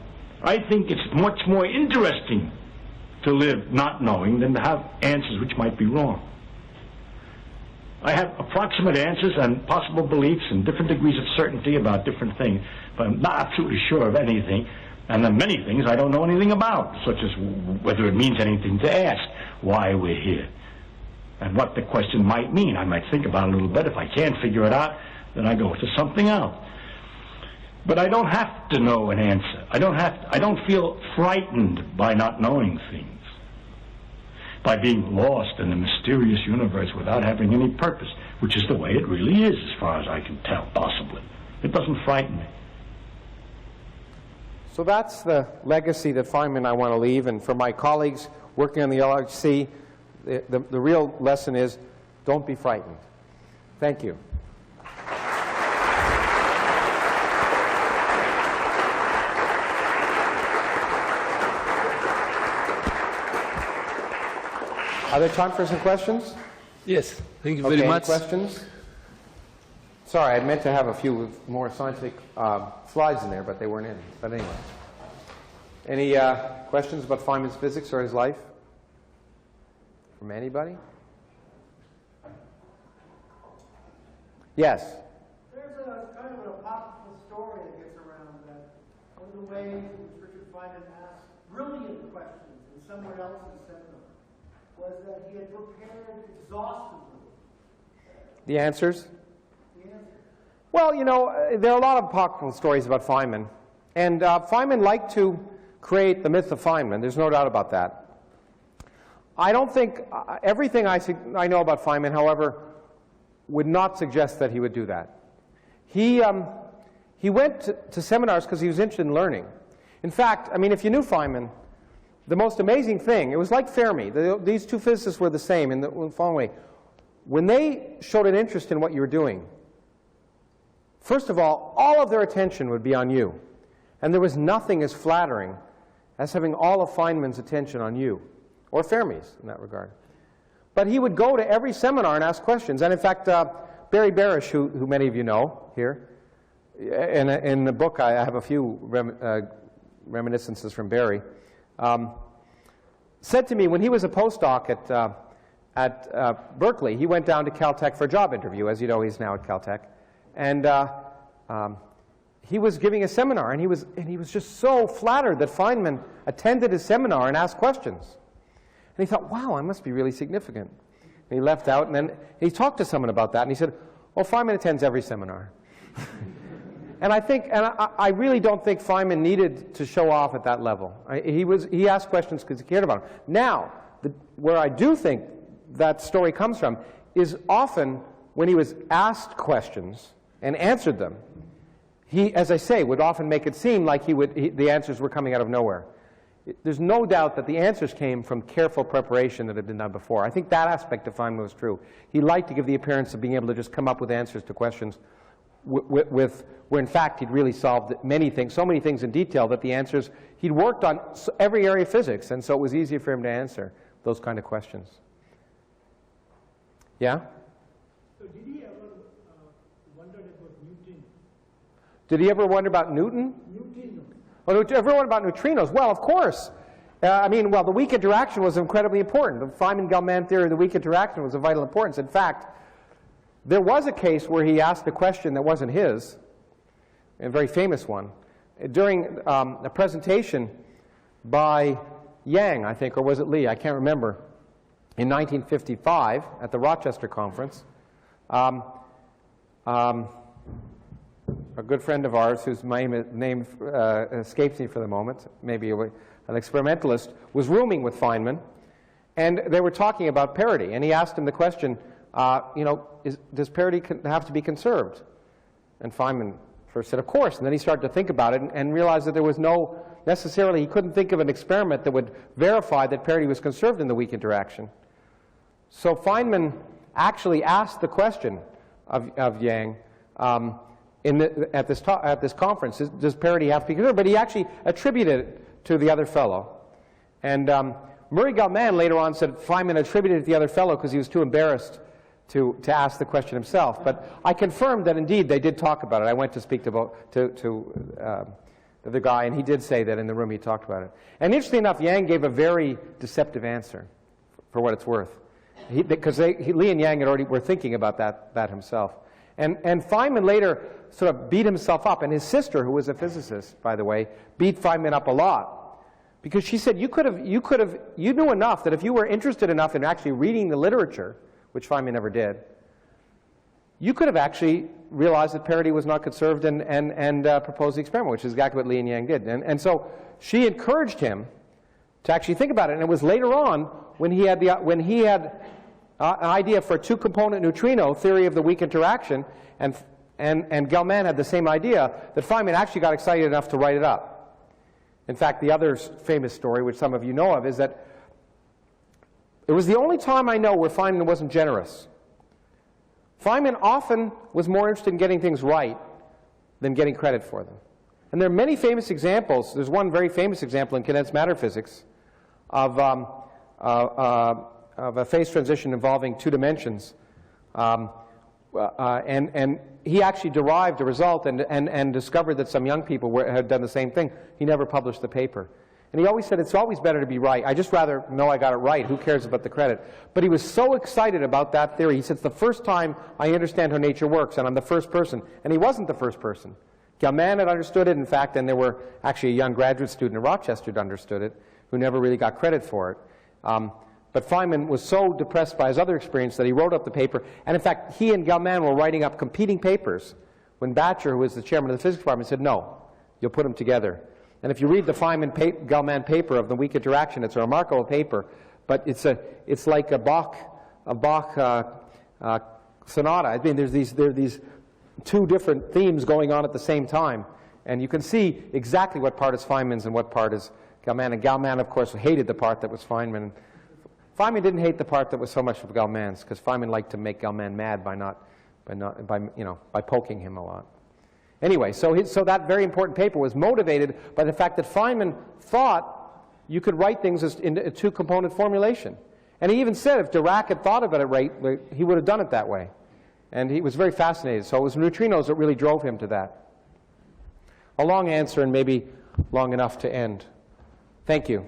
[SPEAKER 3] I think it's much more interesting to live not knowing than to have answers which might be wrong. I have approximate answers and possible beliefs and different degrees of certainty about different things, but I'm not absolutely sure of anything, and then many things I don't know anything about, such as whether it means anything to ask why we're here, and what the question might mean. I might think about it a little bit. If I can't figure it out, then I go to something else. But I don't have to know an answer. I don't feel frightened by not knowing things, by being lost in a mysterious universe without having any purpose, which is the way it really is, as far as I can tell, possibly. It doesn't frighten me.
[SPEAKER 2] So that's the legacy that Feynman I want to leave. And for my colleagues working on the LHC, the real lesson is don't be frightened. Thank you. Are there time for some questions?
[SPEAKER 1] Yes, thank you very
[SPEAKER 2] Okay,
[SPEAKER 1] much.
[SPEAKER 2] questions? Sorry, I meant to have a few more scientific slides in there, but they weren't in. But anyway. Any questions about Feynman's physics or his life? From anybody? Yes?
[SPEAKER 4] There's a kind of an apocryphal story that gets around that one of the ways in which Richard Feynman asked brilliant questions in someone else's seminar was that he had prepared exhaustively
[SPEAKER 2] The answers?
[SPEAKER 4] the answer.
[SPEAKER 2] Well, you know, there are a lot of apocryphal stories about Feynman. And Feynman liked to create the myth of Feynman. There's no doubt about that. I don't think, everything I know about Feynman, however, would not suggest that he would do that. He went to seminars because he was interested in learning. In fact, I mean, if you knew Feynman, the most amazing thing, it was like Fermi. These two physicists were the same in the following way. When they showed an interest in what you were doing, first of all of their attention would be on you. And there was nothing as flattering as having all of Feynman's attention on you, or Fermi's in that regard. But he would go to every seminar and ask questions. And in fact, Barry Barish, who many of you know here, in the book I have a few reminiscences from Barry, said to me when he was a postdoc at Berkeley, he went down to Caltech for a job interview. As you know, he's now at Caltech. And he was giving a seminar, and he was just so flattered that Feynman attended his seminar and asked questions. And he thought, wow, I must be really significant. And he left out, and then he talked to someone about that, and he said, oh, Feynman attends every seminar. And I really don't think Feynman needed to show off at that level. He asked questions because he cared about them. Now, where I do think that story comes from is often when he was asked questions and answered them, he, as I say, would often make it seem like the answers were coming out of nowhere. There's no doubt that the answers came from careful preparation that had been done before. I think that aspect of Feynman was true. He liked to give the appearance of being able to just come up with answers to questions where in fact he'd really solved many things, so many things in detail that the answers, he'd worked on every area of physics, and so it was easier for him to answer those kind of questions. Yeah?
[SPEAKER 4] So did he ever wonder about Newton?
[SPEAKER 2] Did he ever wonder about Newton?
[SPEAKER 4] Neutrinos.
[SPEAKER 2] Oh, ever wonder about neutrinos? Well, of course. The weak interaction was incredibly important. The Feynman-Gell-Mann theory of the weak interaction was of vital importance. In fact, there was a case where he asked a question that wasn't his, a very famous one, during a presentation by Yang, I think, or was it Lee? I can't remember, in 1955 at the Rochester Conference. A good friend of ours, whose name escapes me for the moment, maybe an experimentalist, was rooming with Feynman, and they were talking about parity. And he asked him the question, does parity have to be conserved? And Feynman first said, of course. And then he started to think about it and realized that there was he couldn't think of an experiment that would verify that parity was conserved in the weak interaction. So Feynman actually asked the question of Yang, at this conference, does parity have to be conserved? But he actually attributed it to the other fellow. And Murray Gell-Mann later on said Feynman attributed it to the other fellow because he was too embarrassed to ask the question himself. But I confirmed that indeed they did talk about it. I went to speak to the guy, and he did say that in the room he talked about it. And interestingly enough, Yang gave a very deceptive answer, for what it's worth, because Lee and Yang were thinking about that himself. And Feynman later sort of beat himself up, and his sister, who was a physicist, by the way, beat Feynman up a lot, because she said you knew enough that if you were interested enough in actually reading the literature, which Feynman never did, you could have actually realized that parity was not conserved and proposed the experiment, which is exactly what Lee and Yang did. And so she encouraged him to actually think about it. And it was later on when he had an idea for a two-component neutrino theory of the weak interaction, and Gell-Mann had the same idea, that Feynman actually got excited enough to write it up. In fact, the other famous story, which some of you know of, is that it was the only time I know where Feynman wasn't generous. Feynman often was more interested in getting things right than getting credit for them. And there are many famous examples. There's one very famous example in condensed matter physics of a phase transition involving two dimensions. And he actually derived a result and discovered that some young people had done the same thing. He never published the paper. And he always said, it's always better to be right. I just rather know I got it right. Who cares about the credit? But he was so excited about that theory. He said, it's the first time I understand how nature works, and I'm the first person. And he wasn't the first person. Gell-Mann had understood it, in fact, and there were actually a young graduate student in Rochester who understood it, who never really got credit for it. But Feynman was so depressed by his other experience that he wrote up the paper. And in fact, he and Gell-Mann were writing up competing papers when Batcher, who was the chairman of the physics department, said, no, you'll put them together. And if you read the Feynman-Gell-Mann paper of the weak interaction, it's a remarkable paper. But it's like a Bach sonata. I mean, there are these two different themes going on at the same time. And you can see exactly what part is Feynman's and what part is Gell-Mann. And Gell-Mann, of course, hated the part that was Feynman. Feynman didn't hate the part that was so much of Gell-Mann's, because Feynman liked to make Gell-Mann mad by poking him a lot. Anyway, so that very important paper was motivated by the fact that Feynman thought you could write things in a two-component formulation. And he even said if Dirac had thought of it right, he would have done it that way. And he was very fascinated. So it was neutrinos that really drove him to that. A long answer and maybe long enough to end. Thank you.